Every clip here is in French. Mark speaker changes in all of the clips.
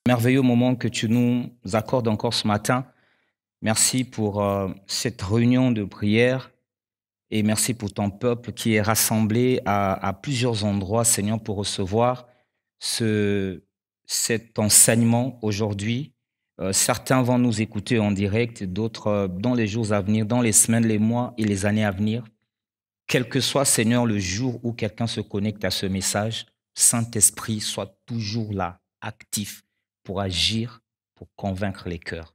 Speaker 1: Merveilleux moment que tu nous accordes encore ce matin. Merci pour cette réunion de prière et merci pour ton peuple qui est rassemblé à plusieurs endroits, Seigneur, pour recevoir ce, cet enseignement aujourd'hui. Certains vont nous écouter en direct, d'autres dans les jours à venir, dans les semaines, les mois et les années à venir. Quel que soit, Seigneur, le jour où quelqu'un se connecte à ce message, Saint-Esprit soit toujours là, actif, pour agir, pour convaincre les cœurs.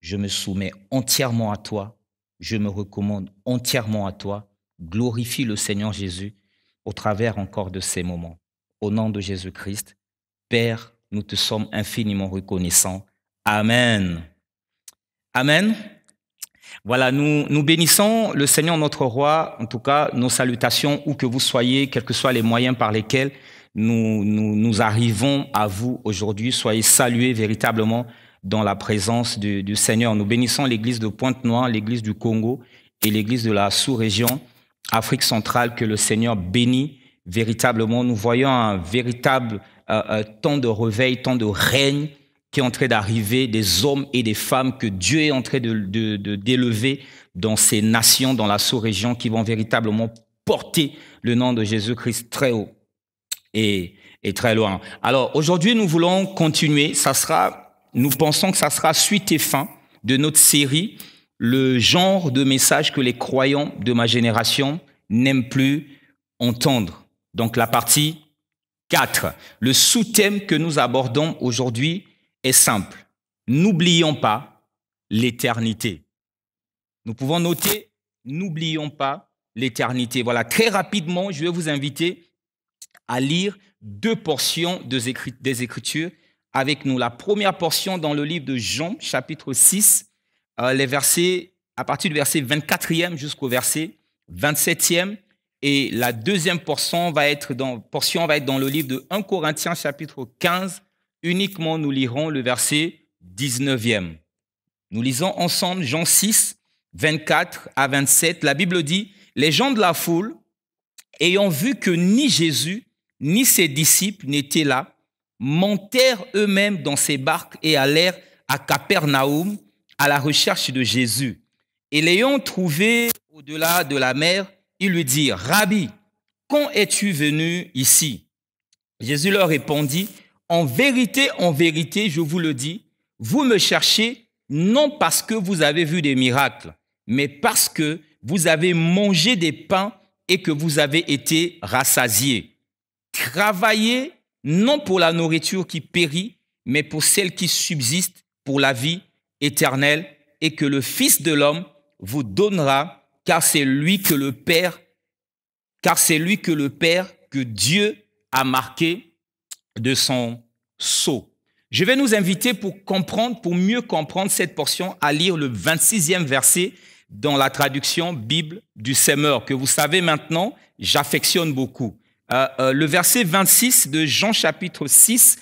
Speaker 1: Je me soumets entièrement à toi, je me recommande entièrement à toi. Glorifie le Seigneur Jésus au travers encore de ces moments. Au nom de Jésus-Christ, Père, nous te sommes infiniment reconnaissants. Amen. Amen. Voilà, nous bénissons le Seigneur notre roi, en tout cas nos salutations, où que vous soyez, quels que soient les moyens par lesquels nous arrivons à vous aujourd'hui. Soyez salués véritablement dans la présence du Seigneur. Nous bénissons l'église de Pointe-Noire, l'église du Congo et l'église de la sous-région Afrique centrale, que le Seigneur bénit véritablement. Nous voyons un véritable temps de réveil, temps de règne qui est en train d'arriver, des hommes et des femmes que Dieu est en train d'élever dans ces nations, dans la sous-région, qui vont véritablement porter le nom de Jésus-Christ très haut et très loin. Alors, aujourd'hui, nous voulons continuer. Nous pensons que ça sera suite et fin de notre série, le genre de message que les croyants de ma génération n'aiment plus entendre. Donc, la partie 4. Le sous-thème que nous abordons aujourd'hui est simple. N'oublions pas l'éternité. Nous pouvons noter, n'oublions pas l'éternité. Voilà, très rapidement, je vais vous inviter à lire deux portions des Écritures avec nous. La première portion dans le livre de Jean, chapitre 6, les versets, à partir du verset 24e jusqu'au verset 27e. Et la deuxième portion va être dans le livre de 1 Corinthiens, chapitre 15. Uniquement, nous lirons le verset 19e. Nous lisons ensemble Jean 6, 24 à 27. La Bible dit, « Les gens de la foule, ayant vu que ni Jésus, ni ses disciples n'étaient là, montèrent eux-mêmes dans ces barques et allèrent à Capernaum à la recherche de Jésus. Et l'ayant trouvé au-delà de la mer, ils lui dirent, « Rabbi, quand es-tu venu ici ?» Jésus leur répondit, « en vérité, je vous le dis, vous me cherchez non parce que vous avez vu des miracles, mais parce que vous avez mangé des pains et que vous avez été rassasiés. Travaillez non pour la nourriture qui périt, mais pour celle qui subsiste pour la vie éternelle, et que le Fils de l'homme vous donnera, car c'est lui que le Père, que Dieu a marqué de son sceau. » Je vais nous inviter pour mieux comprendre cette portion, à lire le 26e verset dans la traduction Bible du Semeur, que vous savez maintenant, j'affectionne beaucoup. Le verset 26 de Jean chapitre 6,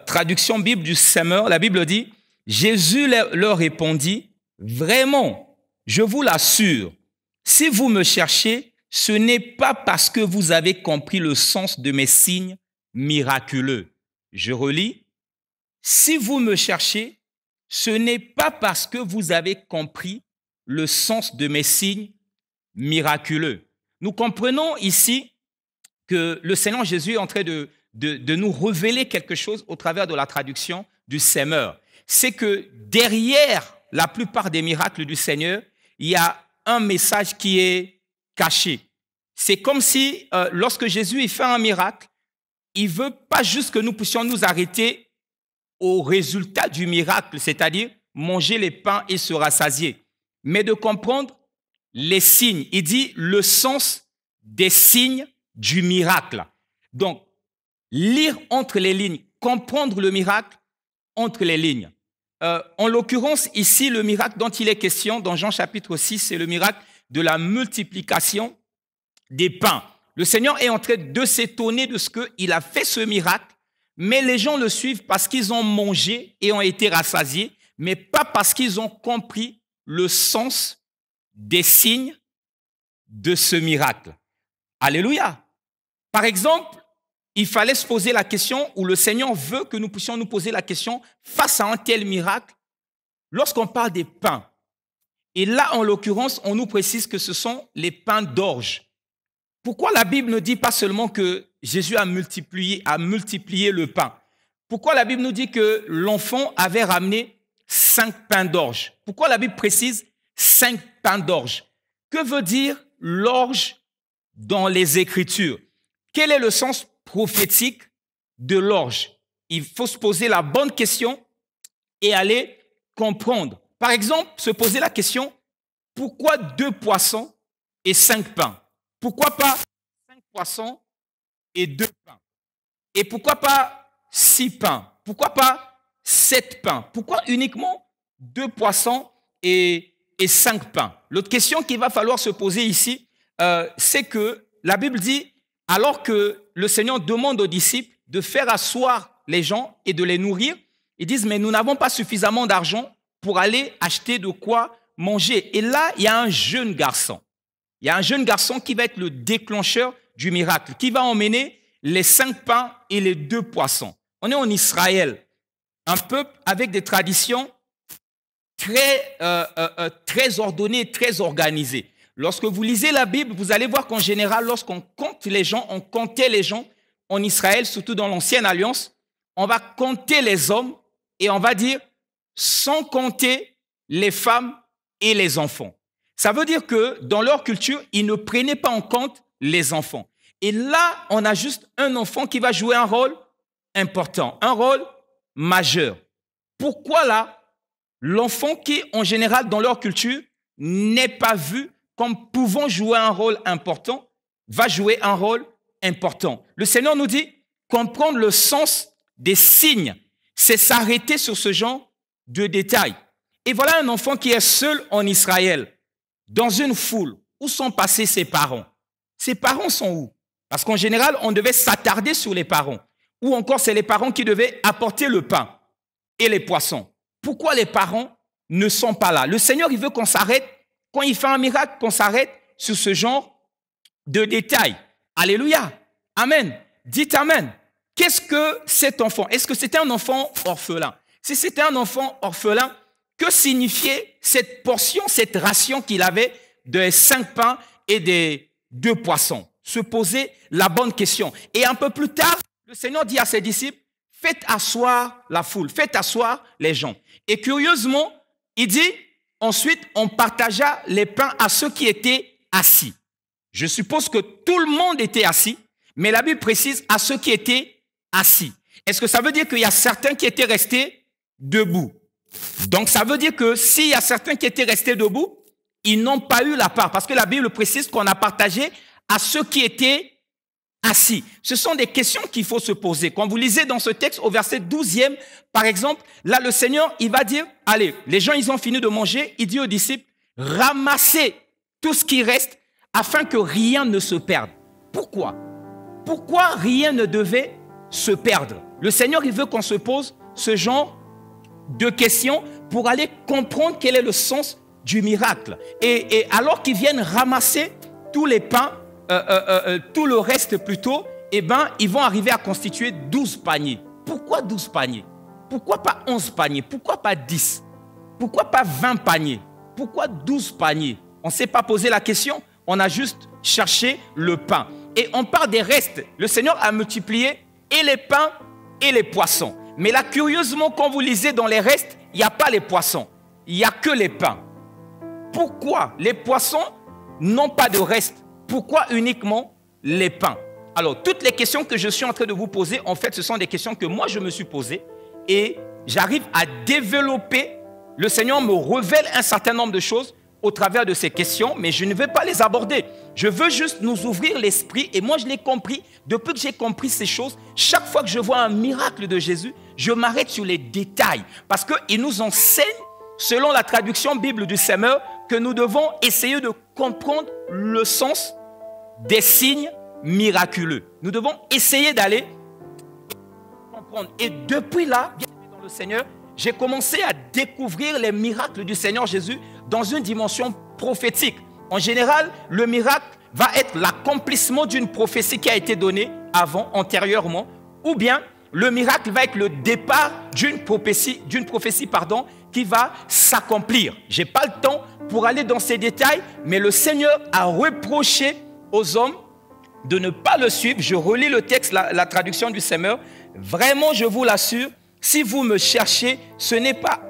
Speaker 1: traduction Bible du Semeur, la Bible dit, « Jésus leur répondit, « Vraiment, je vous l'assure, si vous me cherchez, ce n'est pas parce que vous avez compris le sens de mes signes miraculeux. » Je relis. « Si vous me cherchez, ce n'est pas parce que vous avez compris le sens de mes signes miraculeux. » Nous comprenons ici que le Seigneur Jésus est en train de nous révéler quelque chose au travers de la traduction du Semeur. C'est que derrière la plupart des miracles du Seigneur, il y a un message qui est caché. C'est comme si lorsque Jésus il fait un miracle, il ne veut pas juste que nous puissions nous arrêter au résultat du miracle, c'est-à-dire manger les pains et se rassasier, mais de comprendre les signes. Il dit le sens des signes du miracle. Donc, lire entre les lignes, comprendre le miracle entre les lignes. En l'occurrence, ici, le miracle dont il est question dans Jean chapitre 6, c'est le miracle de la multiplication des pains. Le Seigneur est en train de s'étonner de ce qu'il a fait ce miracle, mais les gens le suivent parce qu'ils ont mangé et ont été rassasiés, mais pas parce qu'ils ont compris le sens des signes de ce miracle. Alléluia. Par exemple, il fallait se poser la question, ou le Seigneur veut que nous puissions nous poser la question face à un tel miracle, lorsqu'on parle des pains. Et là, en l'occurrence, on nous précise que ce sont les pains d'orge. Pourquoi la Bible ne dit pas seulement que Jésus a multiplié le pain? Pourquoi la Bible nous dit que l'enfant avait ramené 5 pains d'orge? Pourquoi la Bible précise 5 pains d'orge? Que veut dire l'orge dans les Écritures? Quel est le sens prophétique de l'orge? Il faut se poser la bonne question et aller comprendre. Par exemple, se poser la question, pourquoi 2 poissons et 5 pains? Pourquoi pas 5 poissons et 2 pains? Et pourquoi pas 6 pains? Pourquoi pas 7 pains? Pourquoi uniquement 2 poissons et 5 pains? L'autre question qu'il va falloir se poser ici, c'est que la Bible dit, alors que le Seigneur demande aux disciples de faire asseoir les gens et de les nourrir, ils disent, mais nous n'avons pas suffisamment d'argent pour aller acheter de quoi manger. Et là, il y a un jeune garçon. Il y a un jeune garçon qui va être le déclencheur du miracle, qui va emmener les 5 pains et les 2 poissons. On est en Israël, un peuple avec des traditions très ordonnées, très organisées. Lorsque vous lisez la Bible, vous allez voir qu'en général, lorsqu'on compte les gens, on comptait les gens en Israël, surtout dans l'Ancienne Alliance, on va compter les hommes et on va dire sans compter les femmes et les enfants. Ça veut dire que dans leur culture, ils ne prenaient pas en compte les enfants. Et là, on a juste un enfant qui va jouer un rôle important, un rôle majeur. Pourquoi là, l'enfant qui, en général, dans leur culture, n'est pas vu comme pouvant jouer un rôle important, va jouer un rôle important. Le Seigneur nous dit, comprendre le sens des signes, c'est s'arrêter sur ce genre de détails. Et voilà un enfant qui est seul en Israël, dans une foule. Où sont passés ses parents? Ses parents sont où? Parce qu'en général, on devait s'attarder sur les parents. Ou encore, c'est les parents qui devaient apporter le pain et les poissons. Pourquoi les parents ne sont pas là? Le Seigneur, il veut qu'on s'arrête, quand il fait un miracle, qu'on s'arrête sur ce genre de détails. Alléluia. Amen. Dites Amen. Qu'est-ce que cet enfant? Est-ce que c'était un enfant orphelin? Si c'était un enfant orphelin, que signifiait cette portion, cette ration qu'il avait de 5 pains et des 2 poissons? Se poser la bonne question. Et un peu plus tard, le Seigneur dit à ses disciples, faites asseoir la foule, faites asseoir les gens. Et curieusement, il dit, ensuite, on partagea les pains à ceux qui étaient assis. Je suppose que tout le monde était assis, mais la Bible précise à ceux qui étaient assis. Est-ce que ça veut dire qu'il y a certains qui étaient restés debout? Donc, ça veut dire que s'il y a certains qui étaient restés debout, ils n'ont pas eu la part. Parce que la Bible précise qu'on a partagé à ceux qui étaient assis. Ce sont des questions qu'il faut se poser. Quand vous lisez dans ce texte, au verset 12e, par exemple, là, le Seigneur, il va dire, allez, les gens, ils ont fini de manger. Il dit aux disciples, ramassez tout ce qui reste afin que rien ne se perde. Pourquoi? Pourquoi rien ne devait se perdre? Le Seigneur, il veut qu'on se pose ce genre de questions pour aller comprendre quel est le sens du miracle. Et alors qu'ils viennent ramasser tous les pains, tout le reste plutôt, eh ben, ils vont arriver à constituer 12 paniers. Pourquoi 12 paniers? Pourquoi pas 11 paniers? Pourquoi pas 10? Pourquoi pas 20 paniers? Pourquoi 12 paniers? On ne s'est pas posé la question, on a juste cherché le pain. Et on part des restes. Le Seigneur a multiplié et les pains et les poissons. Mais là, curieusement, quand vous lisez dans les restes, il n'y a pas les poissons, il n'y a que les pains. Pourquoi les poissons n'ont pas de reste? Pourquoi uniquement les pains? Alors, toutes les questions que je suis en train de vous poser, en fait, ce sont des questions que moi, je me suis posées et j'arrive à développer. Le Seigneur me révèle un certain nombre de choses au travers de ces questions, mais je ne vais pas les aborder. Je veux juste nous ouvrir l'esprit et moi, je l'ai compris. Depuis que j'ai compris ces choses, chaque fois que je vois un miracle de Jésus, je m'arrête sur les détails parce qu'il nous enseigne, selon la traduction Bible du Semeur, que nous devons essayer de comprendre le sens des signes miraculeux. Nous devons essayer d'aller comprendre. Et depuis là, bien dans le Seigneur, j'ai commencé à découvrir les miracles du Seigneur Jésus dans une dimension prophétique. En général, le miracle va être l'accomplissement d'une prophétie qui a été donnée
Speaker 2: avant, antérieurement, ou bien le miracle va être le départ d'une prophétie, qui va s'accomplir. Je n'ai pas le temps pour aller dans ces détails, mais le Seigneur a reproché aux hommes de ne pas le suivre. Je relis le texte, la traduction du Semeur. Vraiment, je vous l'assure, si vous me cherchez, ce n'est pas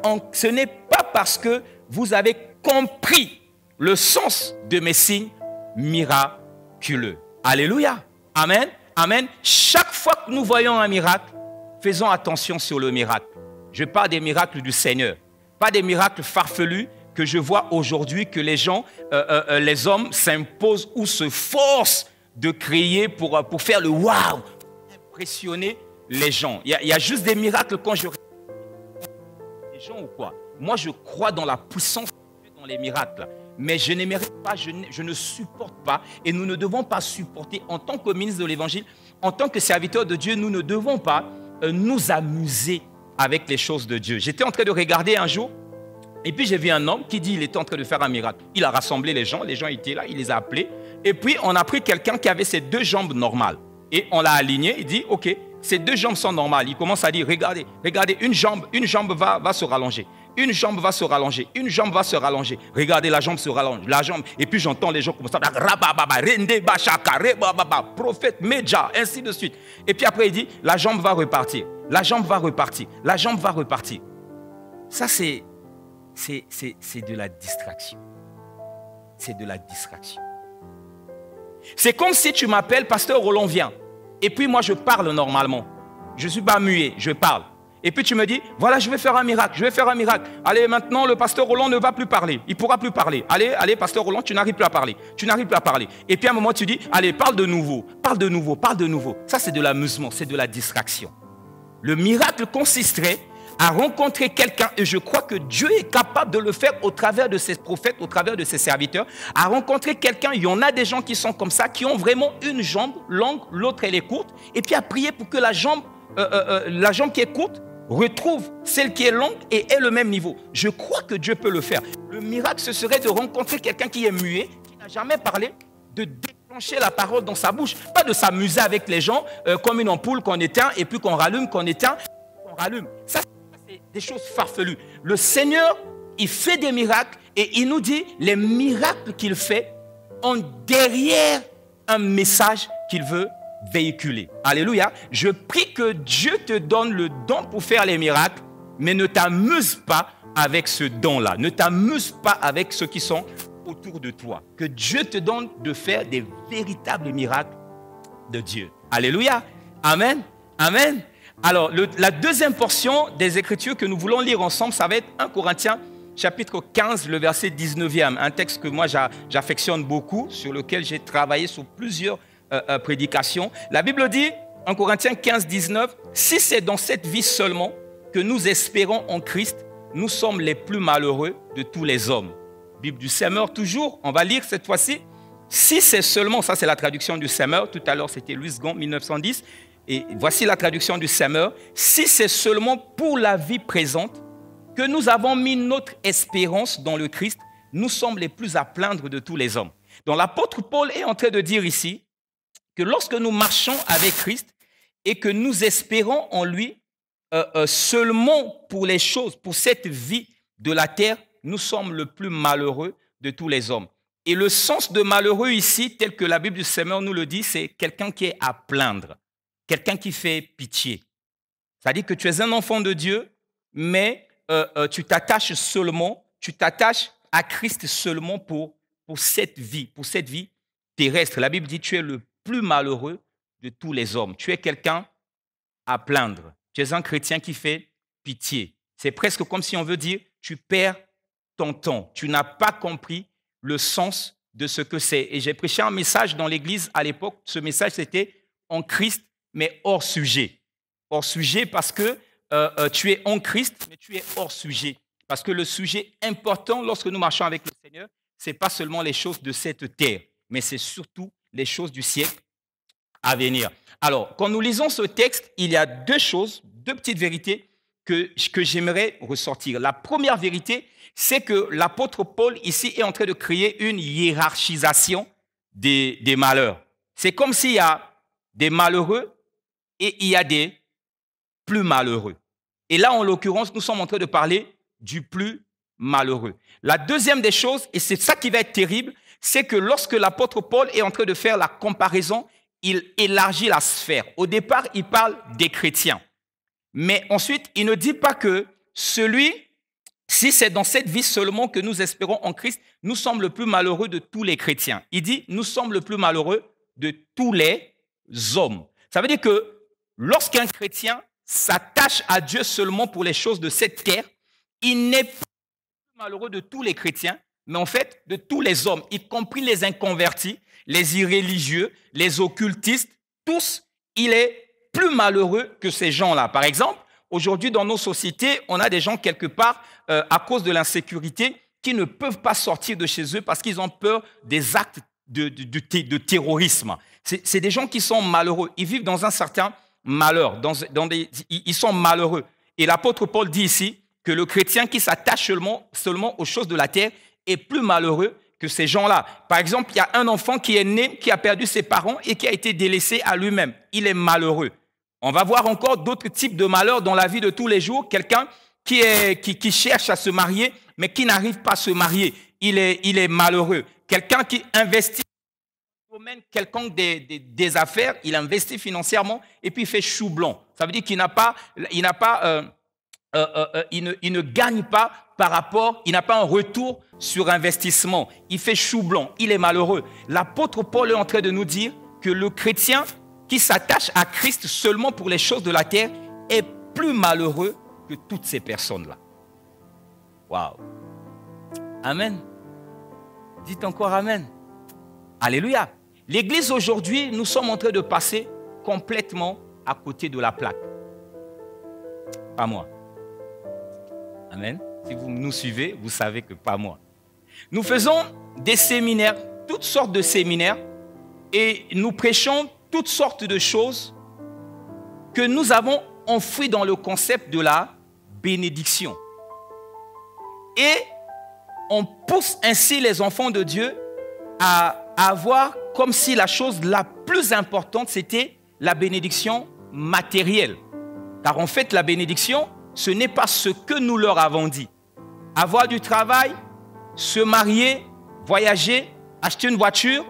Speaker 2: parce que vous avez compris le sens de mes signes miraculeux. Alléluia. Amen. Amen. Chaque fois que nous voyons un miracle, faisons attention sur le miracle. Je parle des miracles du Seigneur, pas des miracles farfelus que je vois aujourd'hui, que les gens, les hommes s'imposent ou se forcent de créer pour faire le waouh, impressionner les gens. Il y a juste des miracles quand je... Les gens ou quoi? Moi, je crois dans la puissance de Dieu dans les miracles. Mais je n'aimerais pas, je ne supporte pas, et nous ne devons pas supporter, en tant que ministre de l'Évangile, en tant que serviteur de Dieu, nous ne devons pas nous amuser avec les choses de Dieu. J'étais en train de regarder un jour, et puis j'ai vu un homme qui dit qu'il était en train de faire un miracle. Il a rassemblé les gens étaient là, il les a appelés, et puis on a pris quelqu'un qui avait ses 2 jambes normales, et on l'a aligné, il dit, ok, ses 2 jambes sont normales. Il commence à dire, regardez, une jambe va se rallonger. Une jambe va se rallonger, une jambe va se rallonger. Regardez, la jambe se rallonge, la jambe. Et puis j'entends les gens comme ça, prophète, média, ainsi de suite. Et puis après il dit, la jambe va repartir, la jambe va repartir, la jambe va repartir. Ça c'est de la distraction. C'est de la distraction. C'est comme si tu m'appelles, pasteur Roland vient. Et puis moi je parle normalement. Je ne suis pas muet, je parle. Et puis tu me dis, voilà, je vais faire un miracle. Allez, maintenant, le pasteur Roland ne va plus parler. Il ne pourra plus parler. Allez, pasteur Roland, tu n'arrives plus à parler. Et puis à un moment, tu dis, allez, parle de nouveau. Ça, c'est de l'amusement, c'est de la distraction. Le miracle consisterait à rencontrer quelqu'un, et je crois que Dieu est capable de le faire au travers de ses prophètes, au travers de ses serviteurs, à rencontrer quelqu'un. Il y en a des gens qui sont comme ça, qui ont vraiment une jambe longue, l'autre elle est courte, et puis à prier pour que la jambe qui est courte retrouve celle qui est longue et ait le même niveau. Je crois que Dieu peut le faire. Le miracle, ce serait de rencontrer quelqu'un qui est muet, qui n'a jamais parlé, de déclencher la parole dans sa bouche, pas de s'amuser avec les gens comme une ampoule qu'on éteint et puis qu'on rallume, qu'on éteint, qu'on rallume. Ça, c'est des choses farfelues. Le Seigneur, il fait des miracles et il nous dit les miracles qu'il fait ont derrière un message qu'il veut véhiculer. Alléluia. Je prie que Dieu te donne le don pour faire les miracles, mais ne t'amuse pas avec ce don-là. Ne t'amuse pas avec ceux qui sont autour de toi. Que Dieu te donne de faire des véritables miracles de Dieu. Alléluia. Amen. Amen. Alors, la deuxième portion des Écritures que nous voulons lire ensemble, ça va être 1 Corinthiens chapitre 15, le verset 19e. Un texte que moi j'affectionne beaucoup, sur lequel j'ai travaillé sur plusieurs prédication. La Bible dit, en Corinthiens 15, 19, si c'est dans cette vie seulement que nous espérons en Christ, nous sommes les plus malheureux de tous les hommes. Bible du Semeur toujours, on va lire cette fois-ci. Si c'est seulement, ça c'est la traduction du Semeur, tout à l'heure c'était Louis Gond, 1910, et voici la traduction du Semeur. Si c'est seulement pour la vie présente que nous avons mis notre espérance dans le Christ, nous sommes les plus à plaindre de tous les hommes. Donc l'apôtre Paul est en train de dire ici que lorsque nous marchons avec Christ et que nous espérons en lui seulement pour les choses, pour cette vie de la terre, nous sommes le plus malheureux de tous les hommes. Et le sens de malheureux ici, tel que la Bible du Seigneur nous le dit, c'est quelqu'un qui est à plaindre, quelqu'un qui fait pitié. C'est-à-dire que tu es un enfant de Dieu, mais tu t'attaches à Christ seulement pour cette vie terrestre. La Bible dit tu es le plus malheureux de tous les hommes. Tu es quelqu'un à plaindre. Tu es un chrétien qui fait pitié. C'est presque comme si on veut dire, tu perds ton temps. Tu n'as pas compris le sens de ce que c'est. Et j'ai prêché un message dans l'église à l'époque. Ce message, c'était en Christ, mais hors sujet. Hors sujet parce que tu es en Christ, mais tu es hors sujet. Parce que le sujet important lorsque nous marchons avec le Seigneur, ce n'est pas seulement les choses de cette terre, mais c'est surtout les choses du siècle à venir. Alors, quand nous lisons ce texte, il y a deux petites vérités que j'aimerais ressortir. La première vérité, c'est que l'apôtre Paul, ici, est en train de créer une hiérarchisation des malheurs. C'est comme s'il y a des malheureux et il y a des plus malheureux. Et là, en l'occurrence, nous sommes en train de parler du plus malheureux. La deuxième des choses, et c'est ça qui va être terrible, c'est que lorsque l'apôtre Paul est en train de faire la comparaison, il élargit la sphère. Au départ, il parle des chrétiens. Mais ensuite, il ne dit pas que si c'est dans cette vie seulement que nous espérons en Christ, nous sommes le plus malheureux de tous les chrétiens. Il dit, nous sommes le plus malheureux de tous les hommes. Ça veut dire que lorsqu'un chrétien s'attache à Dieu seulement pour les choses de cette terre, il n'est pas malheureux de tous les chrétiens, mais en fait de tous les hommes, y compris les inconvertis, les irréligieux, les occultistes, tous, il est plus malheureux que ces gens-là. Par exemple, aujourd'hui dans nos sociétés, on a des gens quelque part, à cause de l'insécurité, qui ne peuvent pas sortir de chez eux parce qu'ils ont peur des actes de terrorisme. C'est des gens qui sont malheureux. Ils vivent dans un certain malheur. Ils sont malheureux. Et l'apôtre Paul dit ici que le chrétien qui s'attache seulement aux choses de la terre est plus malheureux que ces gens-là. Par exemple, il y a un enfant qui est né, qui a perdu ses parents et qui a été délaissé à lui-même. Il est malheureux. On va voir encore d'autres types de malheurs dans la vie de tous les jours. Quelqu'un qui cherche à se marier, mais qui n'arrive pas à se marier. Il est malheureux. Quelqu'un qui investit dans le domaine quelconque des affaires, il investit financièrement et puis il fait chou blanc. Ça veut dire qu'il il ne gagne pas par rapport, il n'a pas un retour sur investissement. Il fait chou blanc, il est malheureux. L'apôtre Paul est en train de nous dire que le chrétien qui s'attache à Christ seulement pour les choses de la terre est plus malheureux que toutes ces personnes-là. Waouh! Amen. Dites encore Amen. Alléluia. L'Église aujourd'hui, nous sommes en train de passer complètement à côté de la plaque. Pas moi. Amen. Si vous nous suivez, vous savez que pas moi. Nous faisons des séminaires, toutes sortes de séminaires, et nous prêchons toutes sortes de choses que nous avons enfouies dans le concept de la bénédiction. Et on pousse ainsi les enfants de Dieu à avoir comme si la chose la plus importante, c'était la bénédiction matérielle. Car en fait, la bénédiction, ce n'est pas ce que nous leur avons dit. Avoir du travail, se marier, voyager, acheter une voiture,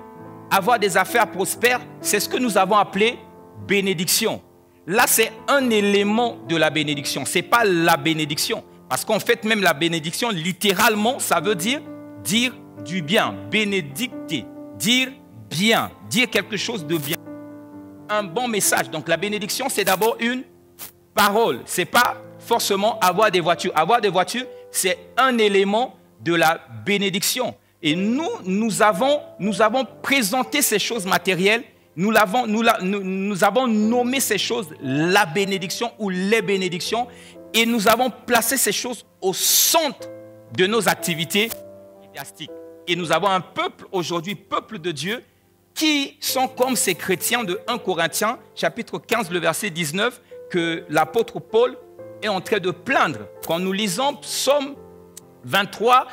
Speaker 2: avoir des affaires prospères, c'est ce que nous avons appelé bénédiction. Là, c'est un élément de la bénédiction. Ce n'est pas la bénédiction. Parce qu'en fait, même la bénédiction, littéralement, ça veut dire du bien. Bénédicter, dire bien, dire quelque chose de bien. Un bon message. Donc la bénédiction, c'est d'abord une parole. Ce n'est pas forcément avoir des voitures. Avoir des voitures, c'est un élément de la bénédiction. Et nous avons présenté ces choses matérielles, nous avons nommé ces choses la bénédiction ou les bénédictions, et nous avons placé ces choses au centre de nos activités ecclésiastiques. Et nous avons un peuple aujourd'hui, peuple de Dieu, qui sont comme ces chrétiens de 1 Corinthiens, chapitre 15, le verset 19, que l'apôtre Paul est en train de plaindre. Quand nous lisons Psaume 23,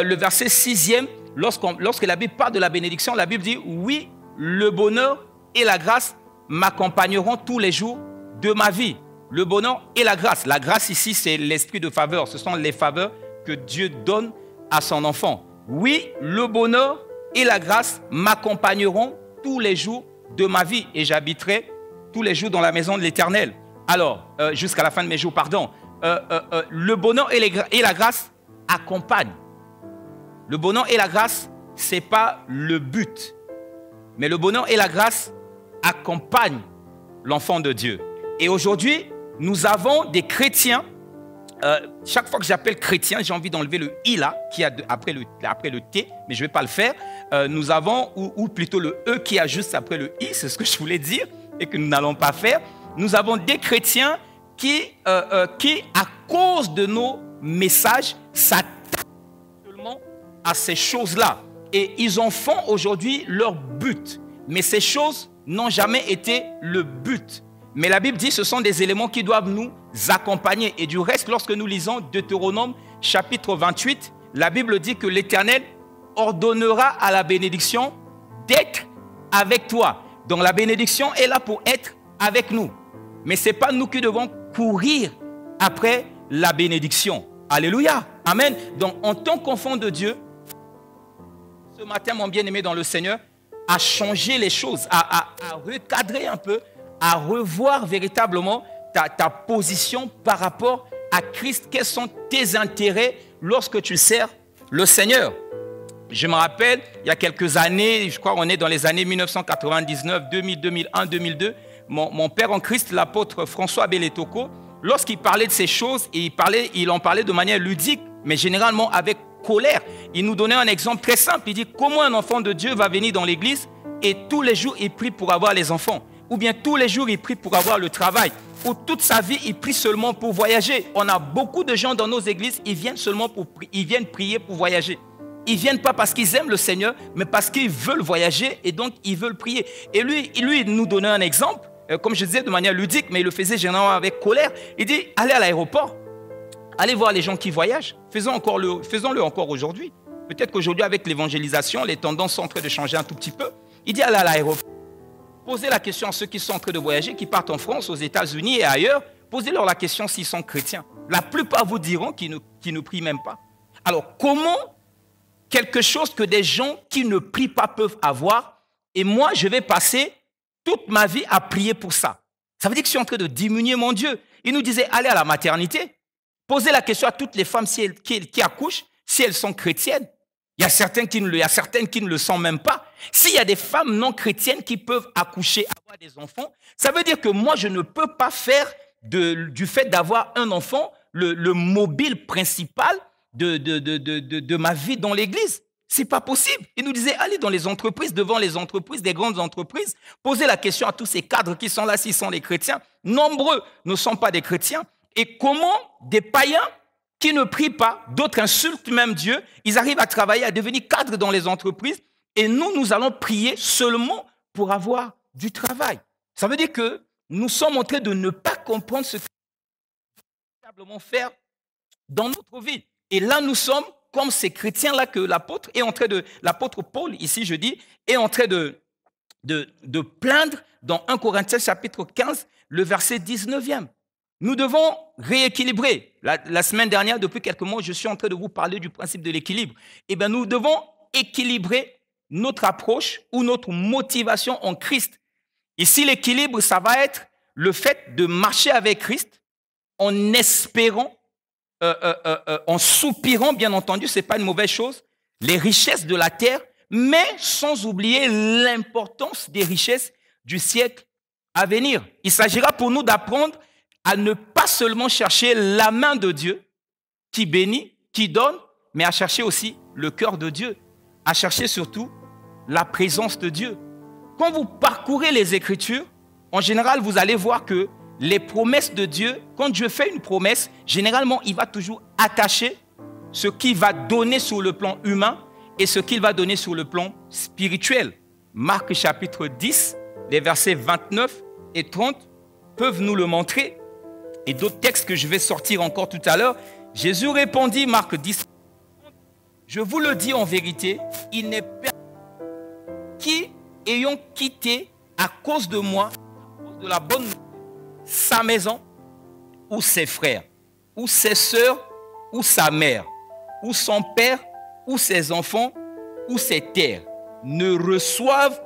Speaker 2: le verset 6e, lorsque la Bible parle de la bénédiction, la Bible dit « Oui, le bonheur et la grâce m'accompagneront tous les jours de ma vie. » Le bonheur et la grâce. La grâce ici, c'est l'esprit de faveur. Ce sont les faveurs que Dieu donne à son enfant. Oui, le bonheur et la grâce m'accompagneront tous les jours de ma vie et j'habiterai tous les jours dans la maison de l'Éternel. Alors, jusqu'à la fin de mes jours, pardon. Le bonheur et la grâce accompagnent. Le bonheur et la grâce, ce n'est pas le but. Mais le bonheur et la grâce accompagnent l'enfant de Dieu. Et aujourd'hui, nous avons des chrétiens. Chaque fois que j'appelle chrétien, j'ai envie d'enlever le « i » là, qui a après le « t », mais je ne vais pas le faire. Nous avons, ou plutôt le « e » qui a juste après le « i », c'est ce que je voulais dire, et que nous n'allons pas faire. Nous avons des chrétiens qui, à cause de nos messages, s'attachent seulement à ces choses-là. Et ils en font aujourd'hui leur but. Mais ces choses n'ont jamais été le but. Mais la Bible dit que ce sont des éléments qui doivent nous accompagner. Et du reste, lorsque nous lisons Deutéronome chapitre 28, la Bible dit que l'Éternel ordonnera à la bénédiction d'être avec toi. Donc la bénédiction est là pour être avec nous. Mais ce n'est pas nous qui devons courir après la bénédiction. Alléluia. Amen. Donc en tant qu'enfant de Dieu, ce matin, mon bien-aimé dans le Seigneur, à changer les choses, à recadrer un peu, à revoir véritablement ta position par rapport à Christ. Quels sont tes intérêts lorsque tu sers le Seigneur? Je me rappelle, il y a quelques années, je crois qu'on est dans les années 1999, 2000, 2001, 2002, mon père en Christ, l'apôtre François Belletoko, lorsqu'il parlait de ces choses, il en parlait de manière ludique, mais généralement avec colère. Il nous donnait un exemple très simple. Il dit comment un enfant de Dieu va venir dans l'église et tous les jours il prie pour avoir les enfants. Ou bien tous les jours il prie pour avoir le travail. Ou toute sa vie il prie seulement pour voyager. On a beaucoup de gens dans nos églises, ils viennent prier pour voyager. Ils ne viennent pas parce qu'ils aiment le Seigneur, mais parce qu'ils veulent voyager et donc ils veulent prier. Et lui, il nous donnait un exemple, comme je disais de manière ludique, mais il le faisait généralement avec colère. Il dit, allez à l'aéroport, allez voir les gens qui voyagent, faisons-le encore aujourd'hui. Peut-être qu'aujourd'hui, avec l'évangélisation, les tendances sont en train de changer un tout petit peu. Il dit, allez à l'aéroport, posez la question à ceux qui sont en train de voyager, qui partent en France, aux États-Unis et ailleurs, posez-leur la question s'ils sont chrétiens. La plupart vous diront qu'ils ne prient même pas. Alors, comment quelque chose que des gens qui ne prient pas peuvent avoir, et moi, je vais passer toute ma vie à prier pour ça? Ça veut dire que je suis en train de diminuer mon Dieu. Il nous disait, allez à la maternité, posez la question à toutes les femmes qui accouchent, si elles sont chrétiennes. Il y a certaines qui ne le sont même pas. S'il y a des femmes non chrétiennes qui peuvent accoucher, avoir des enfants, ça veut dire que moi, je ne peux pas faire du fait d'avoir un enfant le mobile principal de ma vie dans l'église. C'est pas possible. Il nous disait, allez dans les entreprises, devant les entreprises, des grandes entreprises, posez la question à tous ces cadres qui sont là, s'ils sont des chrétiens. Nombreux ne sont pas des chrétiens. Et comment des païens qui ne prient pas, d'autres insultent même Dieu, ils arrivent à travailler, à devenir cadres dans les entreprises, et nous allons prier seulement pour avoir du travail. Ça veut dire que nous sommes en train de ne pas comprendre ce que nous devons faire dans notre vie. Et là, nous sommes comme ces chrétiens-là que l'apôtre Paul, ici je dis, est en train de plaindre dans 1 Corinthiens chapitre 15, le verset 19e. Nous devons rééquilibrer. La semaine dernière, depuis quelques mois, je suis en train de vous parler du principe de l'équilibre. Eh bien, nous devons équilibrer notre approche ou notre motivation en Christ. Ici, l'équilibre, ça va être le fait de marcher avec Christ en espérant, en soupirant, bien entendu, ce n'est pas une mauvaise chose, les richesses de la terre, mais sans oublier l'importance des richesses du siècle à venir. Il s'agira pour nous d'apprendre à ne pas seulement chercher la main de Dieu qui bénit, qui donne, mais à chercher aussi le cœur de Dieu, à chercher surtout la présence de Dieu. Quand vous parcourez les Écritures, en général, vous allez voir que les promesses de Dieu, quand Dieu fait une promesse, généralement, il va toujours attacher ce qu'il va donner sur le plan humain et ce qu'il va donner sur le plan spirituel. Marc chapitre 10, les versets 29 et 30 peuvent nous le montrer. Et d'autres textes que je vais sortir encore tout à l'heure. Jésus répondit, Marc 10, je vous le dis en vérité, il n'est personne qui, ayant quitté à cause de moi, à cause de la bonne nouvelle, sa maison, ou ses frères, ou ses sœurs, ou sa mère, ou son père, ou ses enfants, ou ses terres, ne reçoivent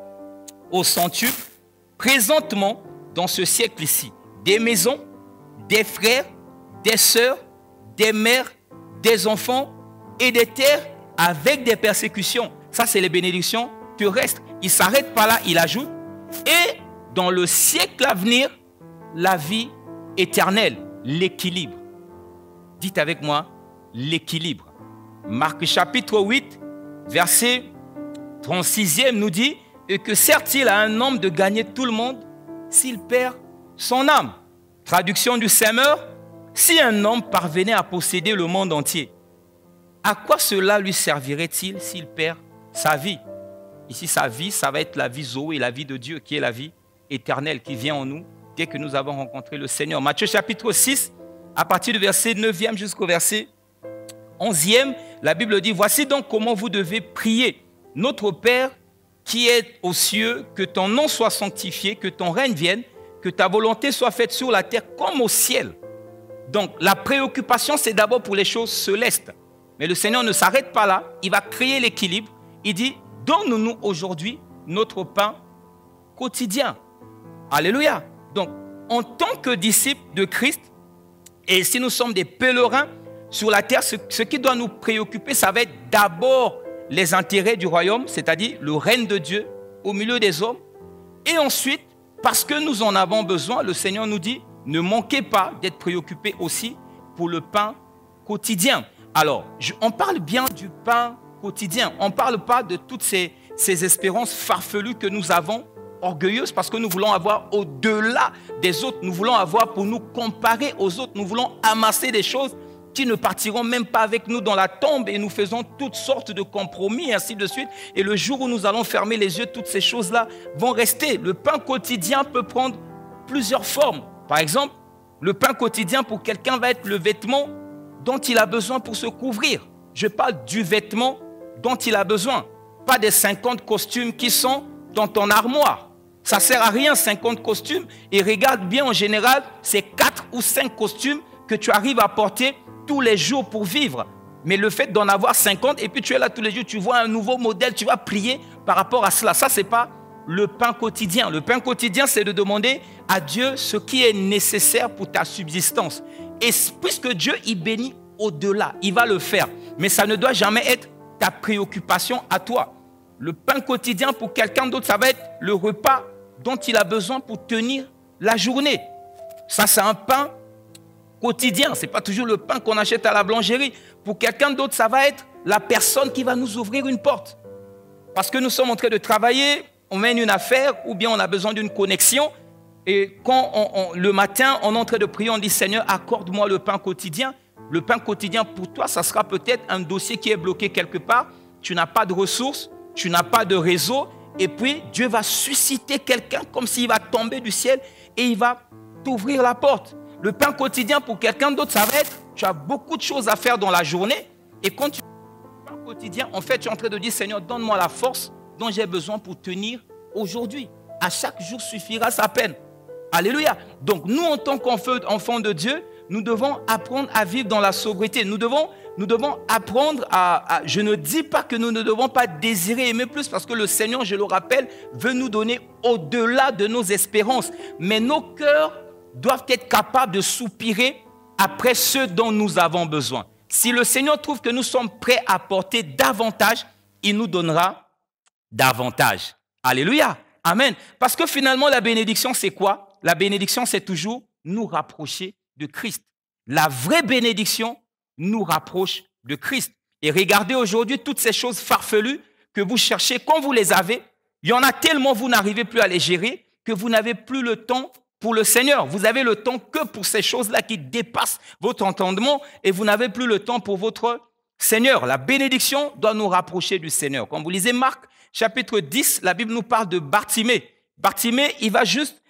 Speaker 2: au centuple, présentement, dans ce siècle-ci, des maisons, des frères, des sœurs, des mères, des enfants et des terres avec des persécutions. Ça, c'est les bénédictions terrestres. Il ne s'arrête pas là, il ajoute. Et dans le siècle à venir, la vie éternelle, l'équilibre. Dites avec moi, l'équilibre. Marc chapitre 8, verset 36e nous dit « Que sert-il à un homme de gagner tout le monde s'il perd son âme ?» Traduction du Semeur, si un homme parvenait à posséder le monde entier, à quoi cela lui servirait-il s'il perd sa vie? Ici, sa vie, ça va être la vie Zoé, la vie de Dieu, qui est la vie éternelle, qui vient en nous dès que nous avons rencontré le Seigneur. Matthieu chapitre 6, à partir du verset 9e jusqu'au verset 11e, la Bible dit, voici donc comment vous devez prier. Notre Père qui est aux cieux, que ton nom soit sanctifié, que ton règne vienne, que ta volonté soit faite sur la terre comme au ciel. Donc, la préoccupation, c'est d'abord pour les choses célestes. Mais le Seigneur ne s'arrête pas là. Il va créer l'équilibre. Il dit, donne-nous aujourd'hui notre pain quotidien. Alléluia. Donc, en tant que disciples de Christ, et si nous sommes des pèlerins sur la terre, ce qui doit nous préoccuper, ça va être d'abord les intérêts du royaume, c'est-à-dire le règne de Dieu au milieu des hommes. Et ensuite, parce que nous en avons besoin, le Seigneur nous dit, ne manquez pas d'être préoccupés aussi pour le pain quotidien. Alors, on parle bien du pain quotidien. On ne parle pas de toutes ces espérances farfelues que nous avons, orgueilleuses, parce que nous voulons avoir au-delà des autres. Nous voulons avoir pour nous comparer aux autres. Nous voulons amasser des choses qui ne partiront même pas avec nous dans la tombe et nous faisons toutes sortes de compromis et ainsi de suite. Et le jour où nous allons fermer les yeux, toutes ces choses-là vont rester. Le pain quotidien peut prendre plusieurs formes. Par exemple, le pain quotidien pour quelqu'un va être le vêtement dont il a besoin pour se couvrir. Je parle du vêtement dont il a besoin, pas des 50 costumes qui sont dans ton armoire. Ça ne sert à rien 50 costumes et regarde bien en général, c'est 4 ou 5 costumes que tu arrives à porter tous les jours pour vivre. Mais le fait d'en avoir 50 et puis tu es là tous les jours, tu vois un nouveau modèle, tu vas prier par rapport à cela. Ça, ce n'est pas le pain quotidien. Le pain quotidien, c'est de demander à Dieu ce qui est nécessaire pour ta subsistance. Et puisque Dieu, il bénit au-delà, il va le faire. Mais ça ne doit jamais être ta préoccupation à toi. Le pain quotidien pour quelqu'un d'autre, ça va être le repas dont il a besoin pour tenir la journée. Ça, c'est un pain quotidien. Ce n'est pas toujours le pain qu'on achète à la boulangerie. Pour quelqu'un d'autre, ça va être la personne qui va nous ouvrir une porte. Parce que nous sommes en train de travailler, on mène une affaire ou bien on a besoin d'une connexion. Et quand le matin, on est en train de prier, on dit « Seigneur, accorde-moi le pain quotidien ». Le pain quotidien pour toi, ça sera peut-être un dossier qui est bloqué quelque part. Tu n'as pas de ressources, tu n'as pas de réseau. Et puis, Dieu va susciter quelqu'un comme s'il va tomber du ciel et il va t'ouvrir la porte. Le pain quotidien pour quelqu'un d'autre, ça va être, tu as beaucoup de choses à faire dans la journée. Et quand tu fais le pain quotidien, en fait, tu es en train de dire, Seigneur, donne-moi la force dont j'ai besoin pour tenir aujourd'hui. À chaque jour suffira sa peine. Alléluia. Donc, nous, en tant qu'enfants de Dieu, nous devons apprendre à vivre dans la sobriété. Nous devons apprendre à... Je ne dis pas que nous ne devons pas désirer aimer plus parce que le Seigneur, je le rappelle, veut nous donner au-delà de nos espérances. Mais nos cœurs doivent être capables de soupirer après ce dont nous avons besoin. Si le Seigneur trouve que nous sommes prêts à porter davantage, il nous donnera davantage. Alléluia. Amen. Parce que finalement, la bénédiction, c'est quoi? La bénédiction, c'est toujours nous rapprocher de Christ. La vraie bénédiction nous rapproche de Christ. Et regardez aujourd'hui toutes ces choses farfelues que vous cherchez, quand vous les avez, il y en a tellement, vous n'arrivez plus à les gérer que vous n'avez plus le temps pour le Seigneur. Vous avez le temps que pour ces choses-là qui dépassent votre entendement et vous n'avez plus le temps pour votre Seigneur. La bénédiction doit nous rapprocher du Seigneur. Quand vous lisez Marc, chapitre 10, la Bible nous parle de Bartimée. Bartimée, il va juste,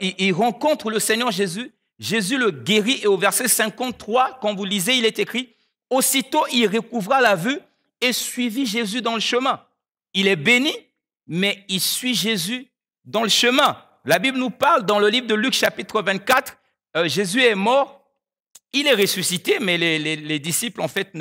Speaker 2: il rencontre le Seigneur Jésus. Jésus le guérit et au verset 53, quand vous lisez, il est écrit « Aussitôt, il recouvra la vue et suivit Jésus dans le chemin. » Il est béni, mais il suit Jésus dans le chemin. La Bible nous parle dans le livre de Luc, chapitre 24, Jésus est mort, il est ressuscité, mais les disciples, en fait,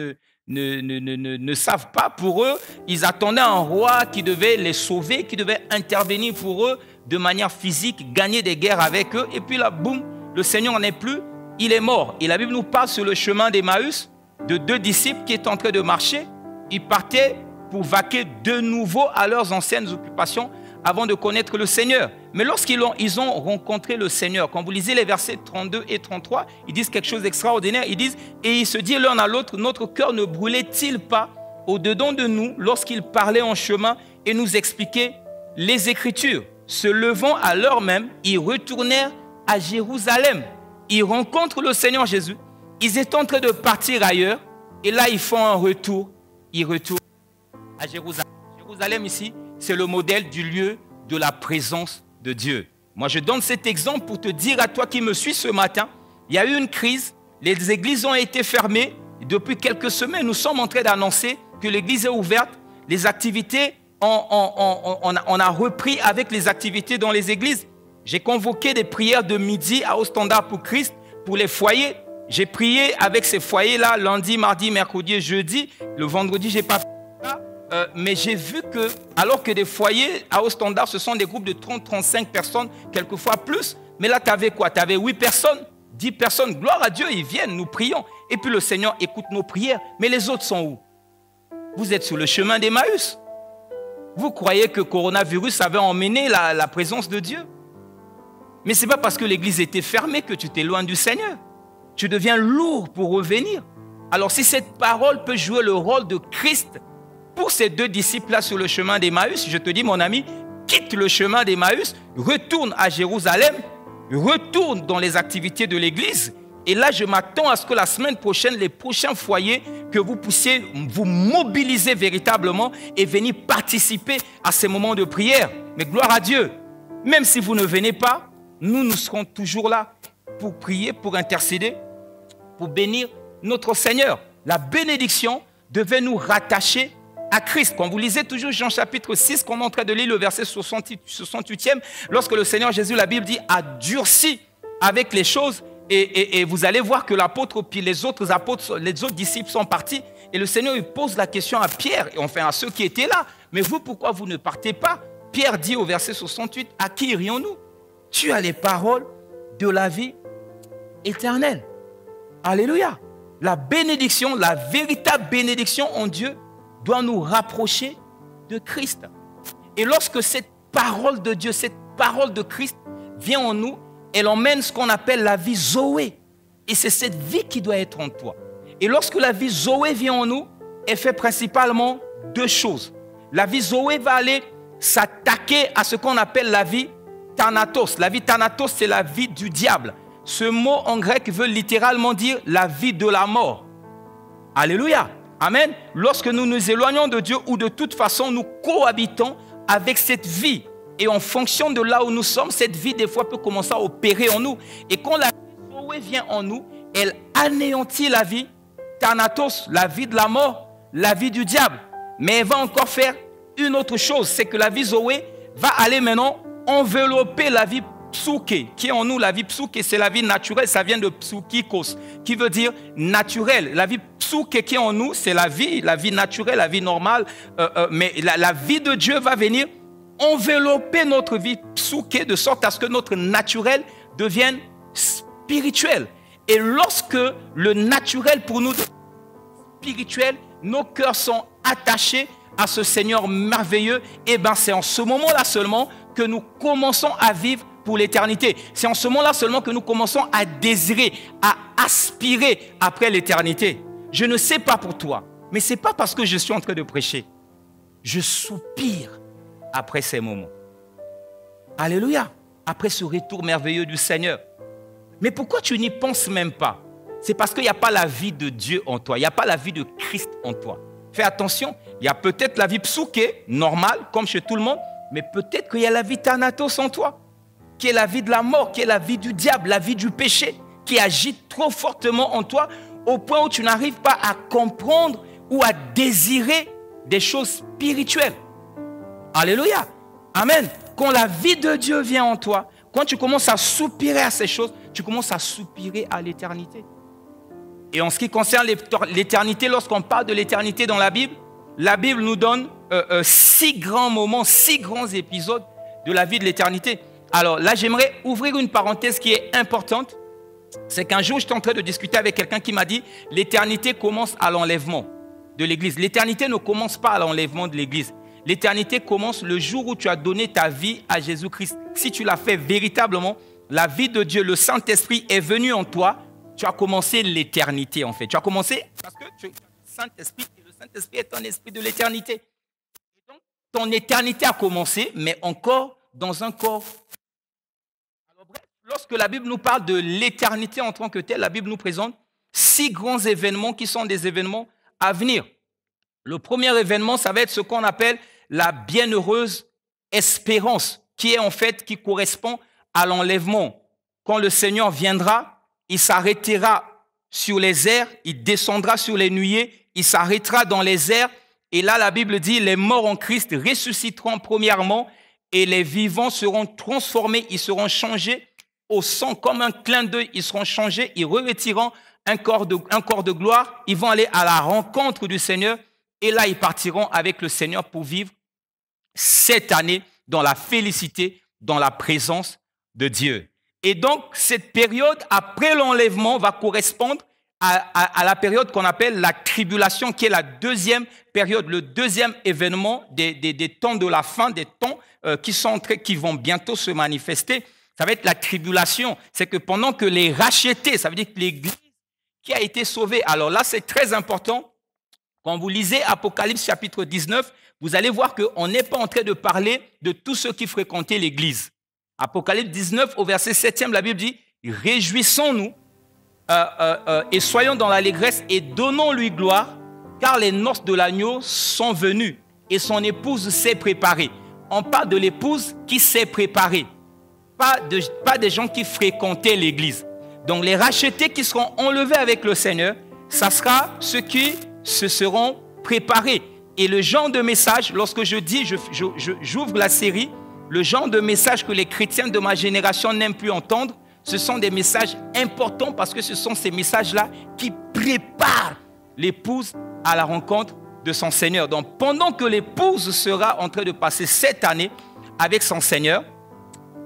Speaker 2: ne savent pas. Pour eux, ils attendaient un roi qui devait les sauver, qui devait intervenir pour eux de manière physique, gagner des guerres avec eux. Et puis là, boum, le Seigneur n'en est plus, il est mort. Et la Bible nous parle sur le chemin d'Emmaüs de 2 disciples qui étaient en train de marcher. Ils partaient pour vaquer de nouveau à leurs anciennes occupations avant de connaître le Seigneur. Mais lorsqu'ils ont rencontré le Seigneur, quand vous lisez les versets 32 et 33, ils disent quelque chose d'extraordinaire. Ils disent, et ils se disent l'un à l'autre, notre cœur ne brûlait-il pas au-dedans de nous lorsqu'ils parlaient en chemin et nous expliquaient les Écritures? Se levant à l'heure même, ils retournèrent à Jérusalem. Ils rencontrent le Seigneur Jésus. Ils étaient en train de partir ailleurs. Et là, ils font un retour. Ils retournent à Jérusalem. Jérusalem ici, c'est le modèle du lieu de la présence de Dieu. Moi, je donne cet exemple pour te dire à toi qui me suis ce matin, il y a eu une crise. Les églises ont été fermées. Et depuis quelques semaines, nous sommes en train d'annoncer que l'église est ouverte. Les activités on a repris avec les activités dans les églises. J'ai convoqué des prières de midi à Au Standard pour Christ, pour les foyers. J'ai prié avec ces foyers-là lundi, mardi, mercredi et jeudi. Le vendredi, je n'ai pas fait ça. Mais j'ai vu que, alors que des foyers à Au Standard, ce sont des groupes de 30-35 personnes, quelquefois plus. Mais là, tu avais quoi? Tu avais 8 personnes, 10 personnes. Gloire à Dieu, ils viennent, nous prions. Et puis le Seigneur écoute nos prières. Mais les autres sont où? Vous êtes sur le chemin d'Emmaüs. Vous croyez que le coronavirus avait emmené la présence de Dieu? Mais ce n'est pas parce que l'église était fermée que tu t'éloignes du Seigneur. Tu deviens lourd pour revenir. Alors si cette parole peut jouer le rôle de Christ pour ces 2 disciples-là sur le chemin d'Emmaüs, je te dis, mon ami, quitte le chemin d'Emmaüs, retourne à Jérusalem, retourne dans les activités de l'église. Et là, je m'attends à ce que la semaine prochaine, les prochains foyers, que vous puissiez vous mobiliser véritablement et venir participer à ces moments de prière. Mais gloire à Dieu, même si vous ne venez pas, nous serons toujours là pour prier, pour intercéder, pour bénir notre Seigneur. La bénédiction devait nous rattacher à Christ. Quand vous lisez toujours Jean chapitre 6, qu'on est en train de lire le verset 68e, lorsque le Seigneur Jésus, la Bible dit, a durci avec les choses, et vous allez voir que l'apôtre, puis les autres apôtres, les autres disciples sont partis, et le Seigneur il pose la question à Pierre, et enfin à ceux qui étaient là, mais vous, pourquoi vous ne partez pas? Pierre dit au verset 68, à qui irions-nous? Tu as les paroles de la vie éternelle. Alléluia. La bénédiction, la véritable bénédiction en Dieu doit nous rapprocher de Christ. Et lorsque cette parole de Dieu, cette parole de Christ vient en nous, elle emmène ce qu'on appelle la vie Zoé. Et c'est cette vie qui doit être en toi. Et lorsque la vie Zoé vient en nous, elle fait principalement 2 choses. La vie Zoé va aller s'attaquer à ce qu'on appelle la vie Thanatos. La vie Thanatos, c'est la vie du diable. Ce mot en grec veut littéralement dire la vie de la mort. Alléluia. Amen. Lorsque nous nous éloignons de Dieu ou de toute façon, nous cohabitons avec cette vie. Et en fonction de là où nous sommes, cette vie des fois peut commencer à opérer en nous. Et quand la vie Zoé vient en nous, elle anéantit la vie Thanatos, la vie de la mort, la vie du diable. Mais elle va encore faire une autre chose, c'est que la vie Zoé va aller maintenant envelopper la vie psuké, qui est en nous. La vie psuké, c'est la vie naturelle, ça vient de psukikos, qui veut dire naturel. La vie psuké qui est en nous, c'est la vie naturelle, la vie normale. Mais la vie de Dieu va venir envelopper notre vie psuké de sorte à ce que notre naturel devienne spirituel. Et lorsque le naturel pour nous devient spirituel, nos cœurs sont attachés à ce Seigneur merveilleux, et bien c'est en ce moment-là seulement que nous commençons à vivre pour l'éternité. C'est en ce moment-là seulement que nous commençons à désirer, à aspirer après l'éternité. Je ne sais pas pour toi, mais ce n'est pas parce que je suis en train de prêcher. Je soupire après ces moments. Alléluia. Après ce retour merveilleux du Seigneur. Mais pourquoi tu n'y penses même pas? C'est parce qu'il n'y a pas la vie de Dieu en toi. Il n'y a pas la vie de Christ en toi. Fais attention, il y a peut-être la vie psuké, normale, comme chez tout le monde, mais peut-être qu'il y a la vie thanatos en toi, qui est la vie de la mort, qui est la vie du diable, la vie du péché, qui agit trop fortement en toi, au point où tu n'arrives pas à comprendre ou à désirer des choses spirituelles. Alléluia. Amen. Quand la vie de Dieu vient en toi, quand tu commences à soupirer à ces choses, tu commences à soupirer à l'éternité. Et en ce qui concerne l'éternité, lorsqu'on parle de l'éternité dans la Bible nous donne 6 grands moments, 6 grands épisodes de la vie de l'éternité. Alors là, j'aimerais ouvrir une parenthèse qui est importante. C'est qu'un jour, j'étais en train de discuter avec quelqu'un qui m'a dit « L'éternité commence à l'enlèvement de l'Église. » L'éternité ne commence pas à l'enlèvement de l'Église. L'éternité commence le jour où tu as donné ta vie à Jésus-Christ. Si tu l'as fait véritablement, la vie de Dieu, le Saint-Esprit est venu en toi. Tu as commencé l'éternité en fait. Tu as commencé parce que tu as le Saint-Esprit et le Saint-Esprit est un esprit de l'éternité. Et donc, ton éternité a commencé, mais encore dans un corps. Alors bref, lorsque la Bible nous parle de l'éternité en tant que telle, la Bible nous présente 6 grands événements qui sont des événements à venir. Le premier événement, ça va être ce qu'on appelle la bienheureuse espérance, qui est en fait, qui correspond à l'enlèvement. Quand le Seigneur viendra, il s'arrêtera sur les airs, il descendra sur les nuées, il s'arrêtera dans les airs Et là, la Bible dit, les morts en Christ ressusciteront premièrement et les vivants seront transformés, ils seront changés au sang comme un clin d'œil, ils seront changés, ils revêtiront un corps de gloire, ils vont aller à la rencontre du Seigneur et là, ils partiront avec le Seigneur pour vivre cette année dans la félicité, dans la présence de Dieu. Et donc, cette période après l'enlèvement va correspondre à la période qu'on appelle la tribulation, qui est la deuxième période, le deuxième événement des temps de la fin, des temps qui vont bientôt se manifester. Ça va être la tribulation. C'est que pendant que les rachetés, ça veut dire que l'Église qui a été sauvée, alors là c'est très important, quand vous lisez Apocalypse chapitre 19, vous allez voir qu'on n'est pas en train de parler de tous ceux qui fréquentaient l'Église. Apocalypse 19, au verset 7e, la Bible dit « Réjouissons-nous et soyons dans l'allégresse et donnons-lui gloire, car les noces de l'agneau sont venues et son épouse s'est préparée. » On parle de l'épouse qui s'est préparée, pas des gens qui fréquentaient l'Église. Donc les rachetés qui seront enlevés avec le Seigneur, ça sera ceux qui se seront préparés. Et le genre de message, lorsque je dis, j'ouvre la série, le genre de message que les chrétiens de ma génération n'aiment plus entendre, ce sont des messages importants parce que ce sont ces messages-là qui préparent l'épouse à la rencontre de son Seigneur. Donc, pendant que l'épouse sera en train de passer cette année avec son Seigneur,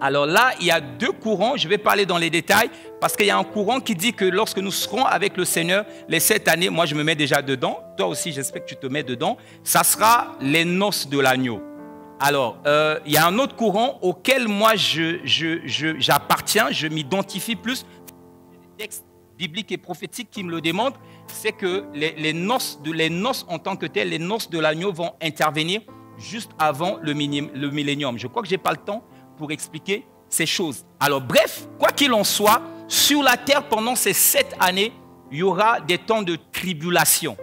Speaker 2: alors là, il y a deux courants, je vais parler dans les détails, parce qu'il y a un courant qui dit que lorsque nous serons avec le Seigneur, les 7 années, moi je me mets déjà dedans, toi aussi j'espère que tu te mets dedans, ça sera les noces de l'agneau. Alors, il y a un autre courant auquel moi j'appartiens, je m'identifie plus. Les textes bibliques et prophétiques qui me le démontrent, c'est que les noces en tant que telles, les noces de l'agneau vont intervenir juste avant le millénium. Je crois que je n'ai pas le temps pour expliquer ces choses. Alors bref, quoi qu'il en soit, sur la terre pendant ces 7 années, il y aura des temps de tribulation.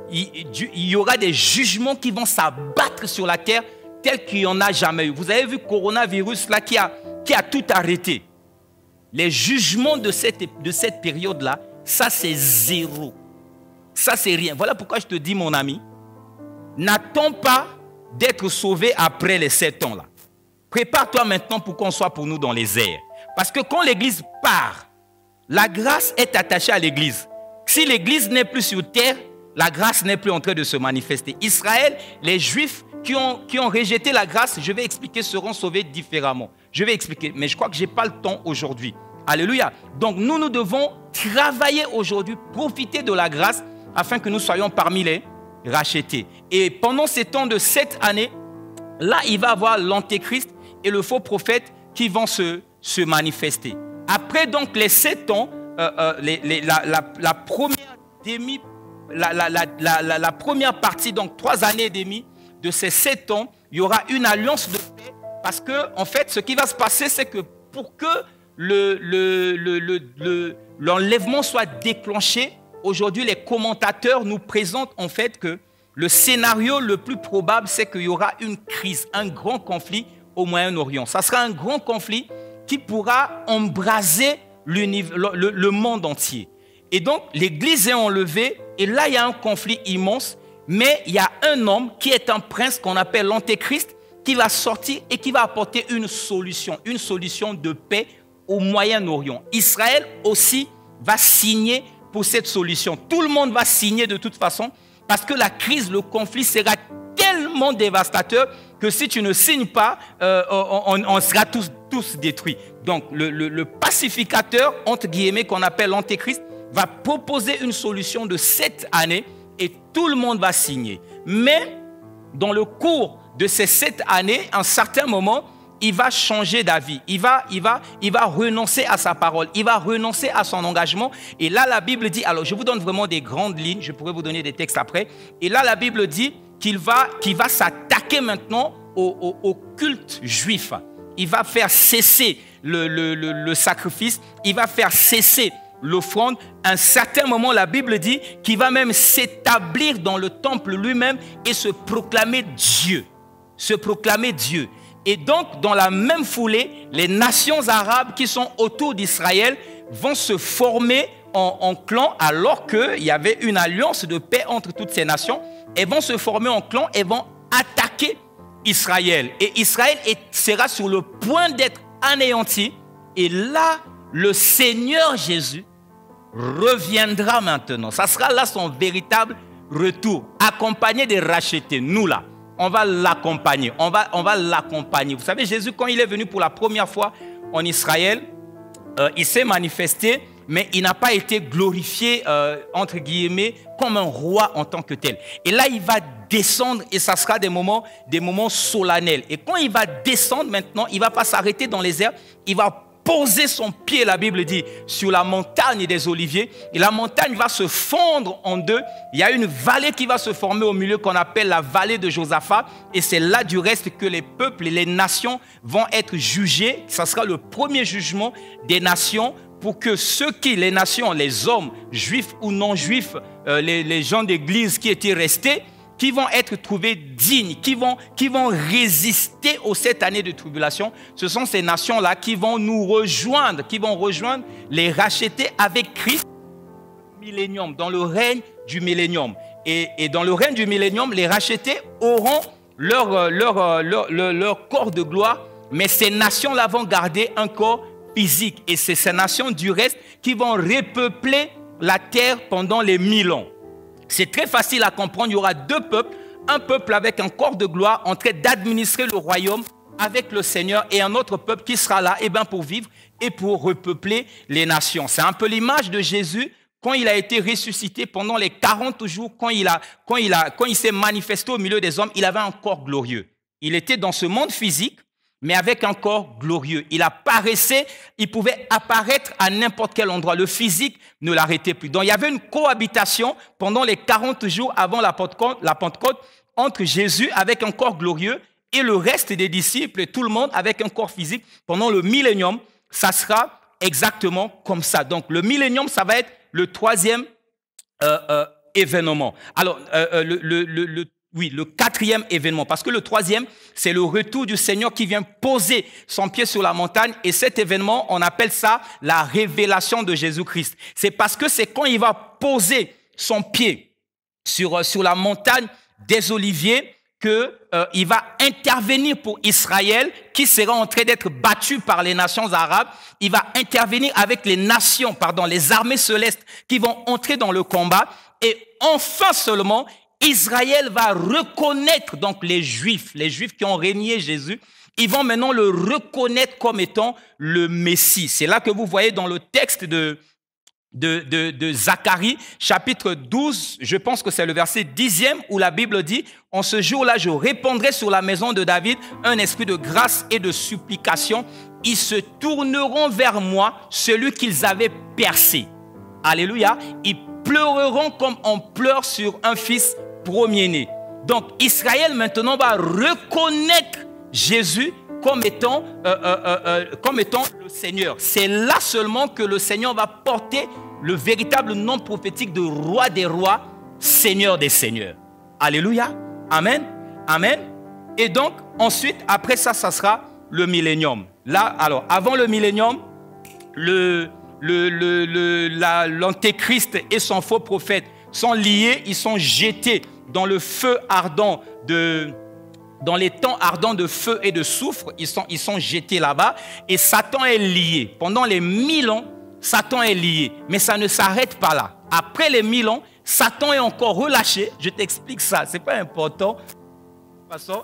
Speaker 2: Il y aura des jugements qui vont s'abattre sur la terre tels qu'il n'y en a jamais eu. Vous avez vu le coronavirus là qui a tout arrêté. Les jugements de cette période-là, ça c'est zéro. Ça c'est rien. Voilà pourquoi je te dis, mon ami, n'attends pas d'être sauvé après les 7 ans là. Prépare-toi maintenant pour qu'on soit pour nous dans les airs. Parce que quand l'Église part, la grâce est attachée à l'Église. Si l'Église n'est plus sur terre, la grâce n'est plus en train de se manifester. Israël, les Juifs qui ont rejeté la grâce, je vais expliquer, seront sauvés différemment. Je vais expliquer, mais je crois que je n'ai pas le temps aujourd'hui. Alléluia. Donc nous devons travailler aujourd'hui, profiter de la grâce afin que nous soyons parmi les rachetés. Et pendant ces temps de 7 années, là, il va y avoir l'antéchrist et le faux prophète qui vont se manifester. Après donc les 7 ans, la première partie, donc 3 années et demie de ces 7 ans, il y aura une alliance de paix parce que, en fait, ce qui va se passer, c'est que pour que l'enlèvement soit déclenché, aujourd'hui, les commentateurs nous présentent en fait que le scénario le plus probable, c'est qu'il y aura une crise, un grand conflit au Moyen-Orient. Ça sera un grand conflit qui pourra embraser le monde entier. Et donc, l'Église est enlevée, et là, il y a un conflit immense, mais il y a un homme qui est un prince qu'on appelle l'Antéchrist, qui va sortir et qui va apporter une solution de paix au Moyen-Orient. Israël aussi va signer pour cette solution. Tout le monde va signer de toute façon, parce que la crise, le conflit sera tellement dévastateur que si tu ne signes pas, on sera tous détruits. Donc, le pacificateur, entre guillemets, qu'on appelle l'Antéchrist, va proposer une solution de 7 années et tout le monde va signer. Mais, dans le cours de ces 7 années, à un certain moment, il va changer d'avis. Il va renoncer à sa parole. Il va renoncer à son engagement. Et là, la Bible dit, alors je vous donne vraiment des grandes lignes, je pourrais vous donner des textes après. Et là, la Bible dit qu'il va s'attaquer maintenant au culte juif. Il va faire cesser le sacrifice. Il va faire cesser l'offrande. À un certain moment, la Bible dit qu'il va même s'établir dans le temple lui-même et se proclamer Dieu. Se proclamer Dieu. Et donc, dans la même foulée, les nations arabes qui sont autour d'Israël vont se former en clan alors qu'il y avait une alliance de paix entre toutes ces nations. elles vont se former en clan, elles vont attaquer Israël. Et Israël sera sur le point d'être anéanti. Et là, le Seigneur Jésus reviendra maintenant. Ça sera là son véritable retour, accompagné des rachetés. Nous là, on va l'accompagner. On va l'accompagner. Vous savez, Jésus, quand il est venu pour la première fois en Israël, il s'est manifesté, mais il n'a pas été glorifié, entre guillemets, comme un roi en tant que tel. Et là, il va descendre et ça sera des moments solennels. Et quand il va descendre maintenant, il ne va pas s'arrêter dans les airs, il va poser son pied, la Bible dit, sur la montagne des Oliviers. Et la montagne va se fondre en deux. Il y a une vallée qui va se former au milieu qu'on appelle la vallée de Josaphat. Et c'est là du reste que les peuples et les nations vont être jugés. Ça sera le premier jugement des nations pour que les nations, les hommes, juifs ou non juifs, les gens d'église qui étaient restés, qui vont être trouvés dignes, qui vont résister aux 7 années de tribulation. Ce sont ces nations-là qui vont nous rejoindre, qui vont rejoindre les rachetés avec Christ millénium, dans le règne du millénium. Et dans le règne du millénium, les rachetés auront leur corps de gloire, mais ces nations-là vont garder un corps physique. Et c'est ces nations du reste qui vont repeupler la terre pendant les 1000 ans. C'est très facile à comprendre. Il y aura 2 peuples. Un peuple avec un corps de gloire en train d'administrer le royaume avec le Seigneur et un autre peuple qui sera là pour vivre et pour repeupler les nations. C'est un peu l'image de Jésus quand il a été ressuscité pendant les 40 jours, quand il s'est manifesté au milieu des hommes, il avait un corps glorieux. Il était dans ce monde physique, mais avec un corps glorieux. Il apparaissait, il pouvait apparaître à n'importe quel endroit. Le physique ne l'arrêtait plus. Donc, il y avait une cohabitation pendant les 40 jours avant la Pentecôte entre Jésus avec un corps glorieux et le reste des disciples et tout le monde avec un corps physique. Pendant le millénium, ça sera exactement comme ça. Donc, le millénium, ça va être le 3e événement. Alors, le 4e événement, parce que le 3e, c'est le retour du Seigneur qui vient poser son pied sur la montagne. Et cet événement, on appelle ça la révélation de Jésus-Christ. C'est parce que c'est quand il va poser son pied sur la montagne des Oliviers qu'il va intervenir pour Israël, qui sera en train d'être battu par les nations arabes. Il va intervenir avec les armées célestes qui vont entrer dans le combat. Et enfin seulement, Israël va reconnaître donc les Juifs qui ont régné Jésus. Ils vont maintenant le reconnaître comme étant le Messie. C'est là que vous voyez dans le texte de Zacharie, chapitre 12, je pense que c'est le verset 10e, où la Bible dit « En ce jour-là, je répandrai sur la maison de David un esprit de grâce et de supplication. Ils se tourneront vers moi, celui qu'ils avaient percé. » Alléluia. Ils pleureront comme on pleure sur un fils premier-né. Donc, Israël maintenant va reconnaître Jésus comme étant le Seigneur. C'est là seulement que le Seigneur va porter le véritable nom prophétique de roi des rois, Seigneur des seigneurs. Alléluia. Amen. Amen. Et donc, ensuite, après ça, ça sera le millénium. Là, alors, avant le millénium, l'antéchrist et son faux prophète sont liés, ils sont jetés dans le feu ardent dans les temps ardents de feu et de soufre, ils sont jetés là-bas et Satan est lié. Pendant les 1000 ans, Satan est lié. Mais ça ne s'arrête pas là. Après les 1000 ans, Satan est encore relâché. Je t'explique ça, ce n'est pas important. De toute façon,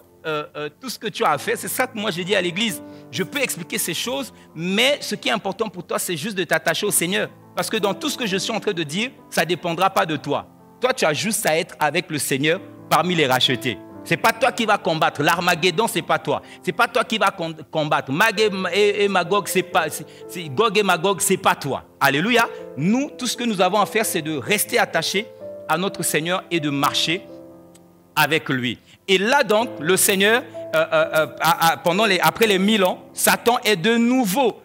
Speaker 2: tout ce que tu as fait, c'est ça que moi j'ai dit à l'église. Je peux expliquer ces choses, mais ce qui est important pour toi, c'est juste de t'attacher au Seigneur. Parce que dans tout ce que je suis en train de dire, ça ne dépendra pas de toi. Toi, tu as juste à être avec le Seigneur parmi les rachetés. Ce n'est pas toi qui vas combattre. L'Armageddon, ce n'est pas toi. Ce n'est pas toi qui vas combattre. Gog et Magog, ce n'est pas toi. Alléluia. Nous, tout ce que nous avons à faire, c'est de rester attachés à notre Seigneur et de marcher avec lui. Et là donc, le Seigneur, après les 1000 ans, Satan est de nouveau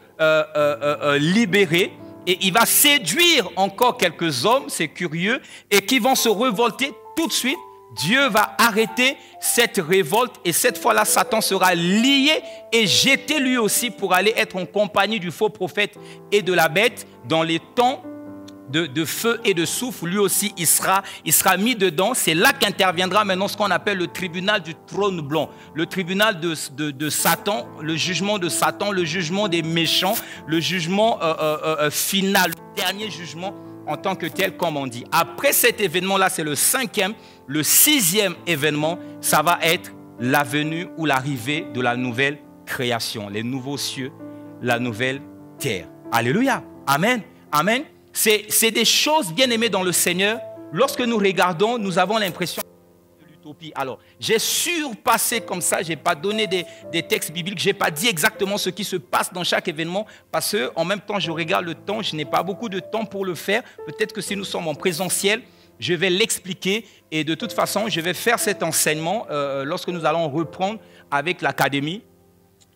Speaker 2: libéré. Et il va séduire encore quelques hommes, c'est curieux, et qui vont se révolter tout de suite. Dieu va arrêter cette révolte et cette fois-là, Satan sera lié et jeté lui aussi pour aller être en compagnie du faux prophète et de la bête dans les temps de feu et de souffle, lui aussi, il sera mis dedans. C'est là qu'interviendra maintenant ce qu'on appelle le tribunal du trône blanc, le tribunal de Satan, le jugement de Satan, le jugement des méchants, le jugement final, le dernier jugement en tant que tel, comme on dit. Après cet événement-là, c'est le 5e, le 6e événement, ça va être la venue ou l'arrivée de la nouvelle création, les nouveaux cieux, la nouvelle terre. Alléluia. Amen. Amen. C'est des choses, bien aimées dans le Seigneur. Lorsque nous regardons, nous avons l'impression de l'utopie. Alors, j'ai surpassé comme ça, je n'ai pas donné des textes bibliques, je n'ai pas dit exactement ce qui se passe dans chaque événement, parce qu'en même temps, je regarde le temps, je n'ai pas beaucoup de temps pour le faire. Peut-être que si nous sommes en présentiel, je vais l'expliquer et de toute façon, je vais faire cet enseignement lorsque nous allons reprendre avec l'académie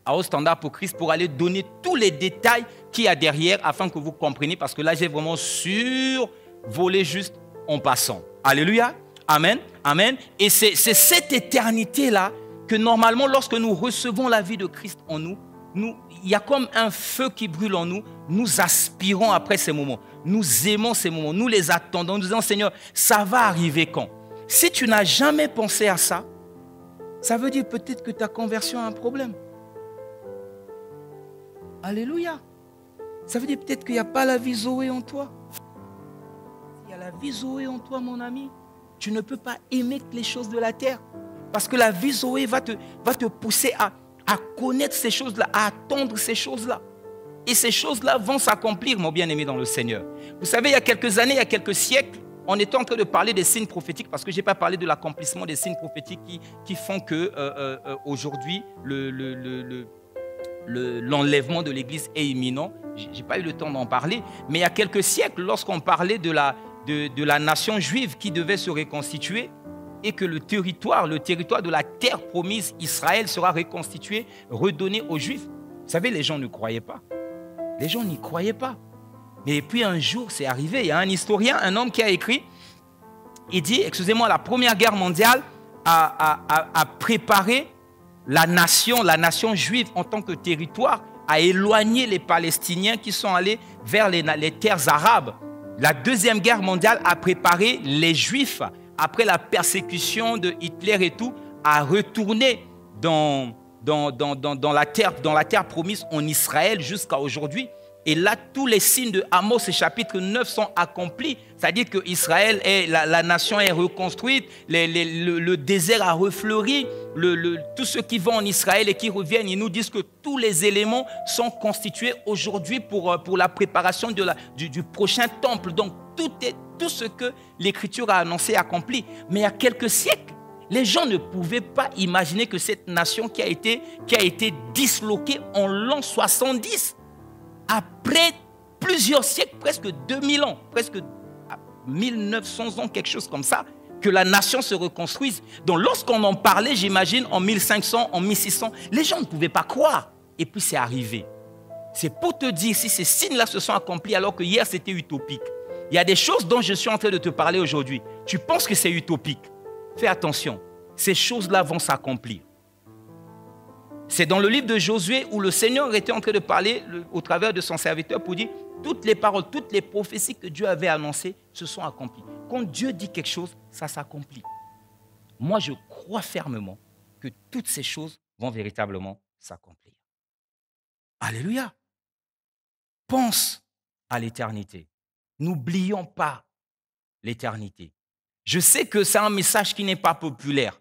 Speaker 2: à Haut Standard pour Christ pour aller donner tous les détails qu'il y a derrière afin que vous compreniez, parce que là, j'ai vraiment survolé juste en passant. Alléluia. Amen. Amen. Et c'est cette éternité-là que normalement, lorsque nous recevons la vie de Christ en nous, il y a comme un feu qui brûle en nous. Nous aspirons après ces moments. Nous aimons ces moments. Nous les attendons. Nous disons, Seigneur, ça va arriver quand? Si tu n'as jamais pensé à ça, ça veut dire peut-être que ta conversion a un problème. Alléluia. Ça veut dire peut-être qu'il n'y a pas la vie Zoé en toi. Il y a la vie Zoé en toi, mon ami. Tu ne peux pas aimer les choses de la terre. Parce que la vie Zoé va te pousser à connaître ces choses-là, à attendre ces choses-là. Et ces choses-là vont s'accomplir, mon bien-aimé dans le Seigneur. Vous savez, il y a quelques années, il y a quelques siècles, on était en train de parler des signes prophétiques, parce que je n'ai pas parlé de l'accomplissement des signes prophétiques qui font que aujourd'hui, l'enlèvement de l'Église est imminent. Je n'ai pas eu le temps d'en parler. Mais il y a quelques siècles, lorsqu'on parlait de la nation juive qui devait se reconstituer, et que le territoire de la terre promise, Israël, sera reconstitué, redonné aux Juifs. Vous savez, les gens ne croyaient pas. Les gens n'y croyaient pas. Mais puis un jour, c'est arrivé. Il y a un historien, un homme qui a écrit, il dit, excusez-moi, la Première Guerre mondiale a préparé la nation juive en tant que territoire, a éloigné les Palestiniens qui sont allés vers les terres arabes. La Deuxième Guerre mondiale a préparé les Juifs, après la persécution de Hitler et tout, à retourner dans la terre promise en Israël jusqu'à aujourd'hui. Et là, tous les signes de Amos, chapitre 9, sont accomplis. C'est-à-dire que Israël, la nation est reconstruite, le désert a refleuri, tous ceux qui vont en Israël et qui reviennent, ils nous disent que tous les éléments sont constitués aujourd'hui pour la préparation du prochain temple. Donc, tout ce que l'Écriture a annoncé est accompli. Mais il y a quelques siècles, les gens ne pouvaient pas imaginer que cette nation qui a été disloquée en l'an 70, après plusieurs siècles, presque 2000 ans, presque 1900 ans, quelque chose comme ça, que la nation se reconstruise. Donc lorsqu'on en parlait, j'imagine, en 1500, en 1600, les gens ne pouvaient pas croire. Et puis c'est arrivé. C'est pour te dire si ces signes-là se sont accomplis alors que hier c'était utopique. Il y a des choses dont je suis en train de te parler aujourd'hui. Tu penses que c'est utopique. Fais attention. Ces choses-là vont s'accomplir. C'est dans le livre de Josué où le Seigneur était en train de parler au travers de son serviteur pour dire toutes les paroles, toutes les prophéties que Dieu avait annoncées se sont accomplies. Quand Dieu dit quelque chose, ça s'accomplit. Moi, je crois fermement que toutes ces choses vont véritablement s'accomplir. Alléluia. Pense à l'éternité. N'oublions pas l'éternité. Je sais que c'est un message qui n'est pas populaire.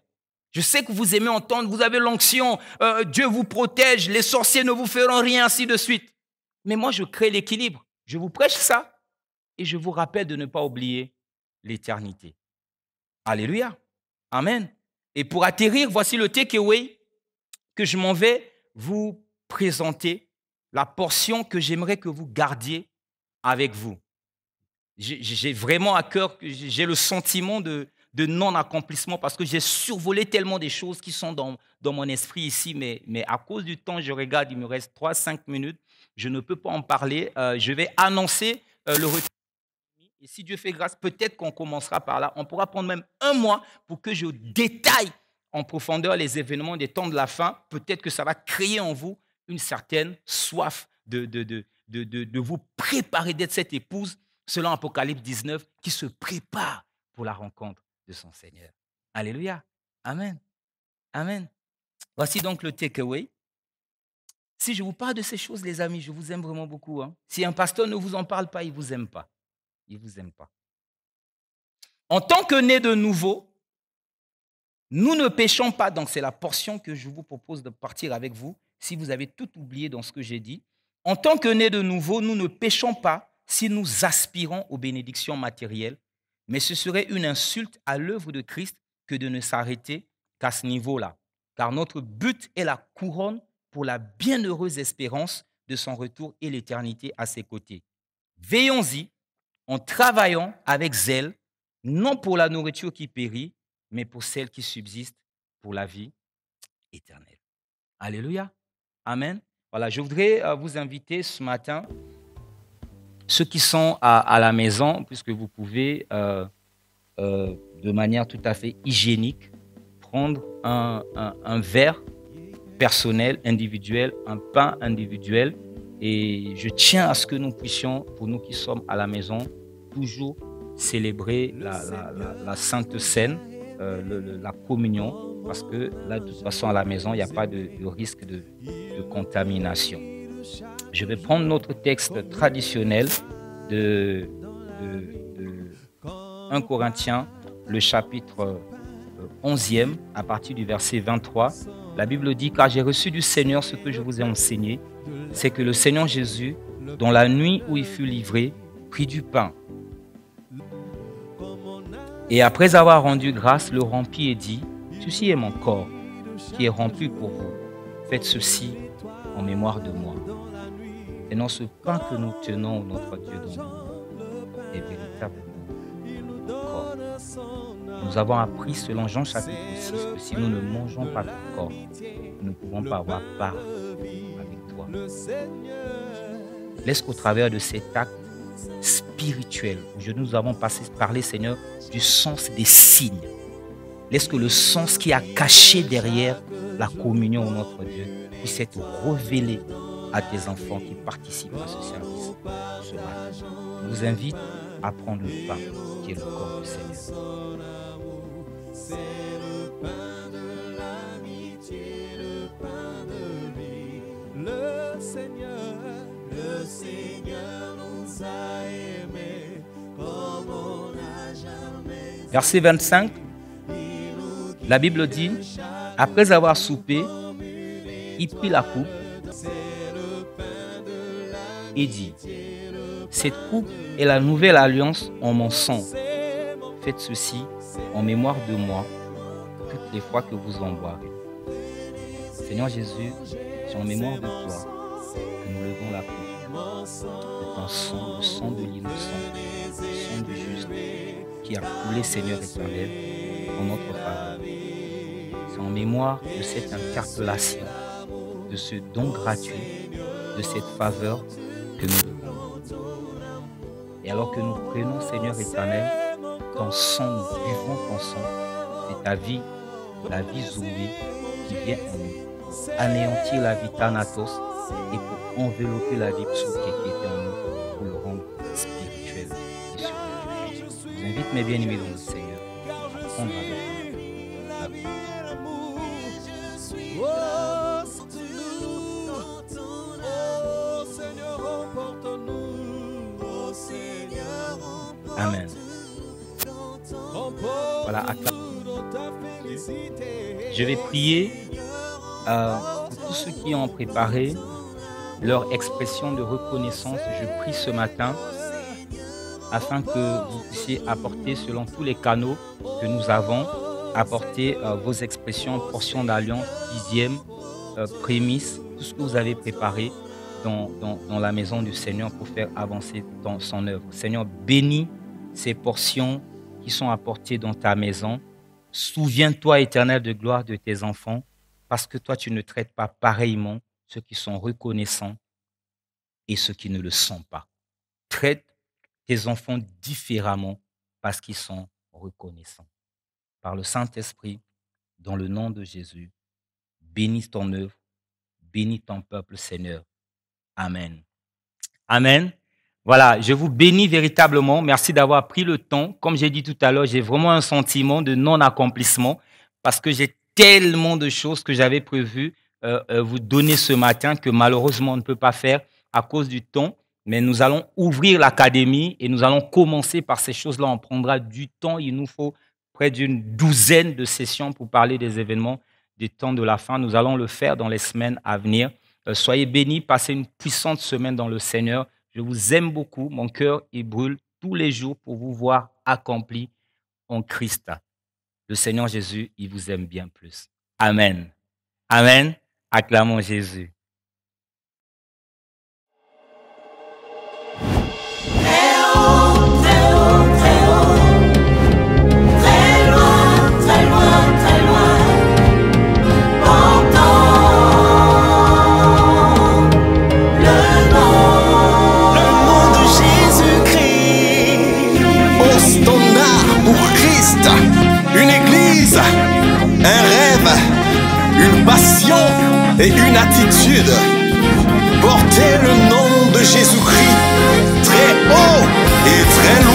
Speaker 2: Je sais que vous aimez entendre, vous avez l'onction, Dieu vous protège, les sorciers ne vous feront rien, ainsi de suite. Mais moi, je crée l'équilibre. Je vous prêche ça et je vous rappelle de ne pas oublier l'éternité. Alléluia. Amen. Et pour atterrir, voici le takeaway que je m'en vais vous présenter, la portion que j'aimerais que vous gardiez avec vous. J'ai vraiment à cœur, j'ai le sentiment de non-accomplissement parce que j'ai survolé tellement des choses qui sont dans mon esprit ici, mais à cause du temps, je regarde, il me reste 3-5 minutes, je ne peux pas en parler. Je vais annoncer le retour. Et si Dieu fait grâce, peut-être qu'on commencera par là. On pourra prendre même 1 mois pour que je détaille en profondeur les événements des temps de la fin. Peut-être que ça va créer en vous une certaine soif de vous préparer d'être cette épouse selon Apocalypse 19, qui se prépare pour la rencontre de son Seigneur. Alléluia. Amen. Amen. Voici donc le takeaway. Si je vous parle de ces choses, les amis, je vous aime vraiment beaucoup. Hein. Si un pasteur ne vous en parle pas, il ne vous aime pas. Il ne vous aime pas. En tant que né de nouveau, nous ne péchons pas. Donc, c'est la portion que je vous propose de partir avec vous. Si vous avez tout oublié dans ce que j'ai dit. En tant que né de nouveau, nous ne péchons pas si nous aspirons aux bénédictions matérielles. Mais ce serait une insulte à l'œuvre de Christ que de ne s'arrêter qu'à ce niveau-là. Car notre but est la couronne pour la bienheureuse espérance de son retour et l'éternité à ses côtés. Veillons-y en travaillant avec zèle, non pour la nourriture qui périt, mais pour celle qui subsiste pour la vie éternelle. Alléluia. Amen. Voilà, je voudrais vous inviter ce matin, ceux qui sont à la maison, puisque vous pouvez, de manière tout à fait hygiénique, prendre un verre personnel, individuel, un pain individuel. Et je tiens à ce que nous puissions, pour nous qui sommes à la maison, toujours célébrer la Sainte Seine, la communion, parce que là, de toute façon, à la maison, il n'y a pas de risque de contamination. Je vais prendre notre texte traditionnel de 1 Corinthiens, le chapitre 11e, à partir du verset 23. La Bible dit « Car j'ai reçu du Seigneur ce que je vous ai enseigné, c'est que le Seigneur Jésus, dans la nuit où il fut livré, prit du pain. Et après avoir rendu grâce, le rompit et dit, « Ceci est mon corps, qui est rompu pour vous. Faites ceci en mémoire de moi. » Et dans ce pain que nous tenons, notre Dieu, dans nous, est véritablement corps. Nous avons appris, selon Jean chapitre 6, que si nous ne mangeons pas ton corps, nous ne pouvons pas avoir part avec toi. Laisse qu'au travers de cet acte spirituel, où nous avons parlé, Seigneur, du sens des signes. Laisse que le sens qui a caché derrière la communion de notre Dieu puisse être révélé à tes enfants qui participent à ce service ce matin. Je vous invite à prendre le pain qui est le corps du Seigneur. C'est le pain de l'amitié, le pain de vie. Le Seigneur nous a aimés comme on n'a jamais. Verset 25, la Bible dit, après avoir soupé, il prit la coupe et dit, cette coupe est la nouvelle alliance en mon sang. Faites ceci en mémoire de moi toutes les fois que vous en boirez. Seigneur Jésus, c'est en mémoire de toi que nous levons la coupe de ton sang, le sang de l'innocent, le sang du juste qui a coulé, Seigneur éternel, en notre faveur. C'est en mémoire de cette interpellation, de ce don gratuit, de cette faveur que nous devons. Et alors que nous prenons, Seigneur éternel, ton sang, nous buvons ton sang, c'est ta vie, la vie Zoé, qui vient en nous, anéantir la vie Thanatos et pour envelopper la vie Psuké qui était en nous, pour le rendre spirituel et surnaturel. Je vous invite, mes bien-aimés dans le Seigneur, à prendre avec nous la vie. Amen. Voilà, je vais prier pour tous ceux qui ont préparé leur expression de reconnaissance. Je prie ce matin afin que vous puissiez apporter, selon tous les canaux que nous avons, apporter vos expressions, portions d'alliance, dixième, prémices, tout ce que vous avez préparé dans la maison du Seigneur pour faire avancer son œuvre. Seigneur, bénis ces portions qui sont apportées dans ta maison. Souviens-toi, Éternel de gloire, de tes enfants, parce que toi, tu ne traites pas pareillement ceux qui sont reconnaissants et ceux qui ne le sont pas. Traite tes enfants différemment parce qu'ils sont reconnaissants. Par le Saint-Esprit, dans le nom de Jésus, bénis ton œuvre, bénis ton peuple, Seigneur. Amen. Amen.
Speaker 1: Voilà, je vous bénis véritablement. Merci d'avoir pris le temps. Comme j'ai dit tout à l'heure, j'ai vraiment un sentiment de non-accomplissement parce que j'ai tellement de choses que j'avais prévues vous donner ce matin que malheureusement on ne peut pas faire à cause du temps. Mais nous allons ouvrir l'académie et nous allons commencer par ces choses-là. On prendra du temps. Il nous faut près d'une douzaine de sessions pour parler des événements du temps de la fin. Nous allons le faire dans les semaines à venir. Soyez bénis, passez une puissante semaine dans le Seigneur. Je vous aime beaucoup. Mon cœur, il brûle tous les jours pour vous voir accompli en Christ. Le Seigneur Jésus, il vous aime bien plus. Amen. Amen. Acclamons Jésus.
Speaker 3: Une église, un rêve, une passion et une attitude. Portez le nom de Jésus-Christ très haut et très loin.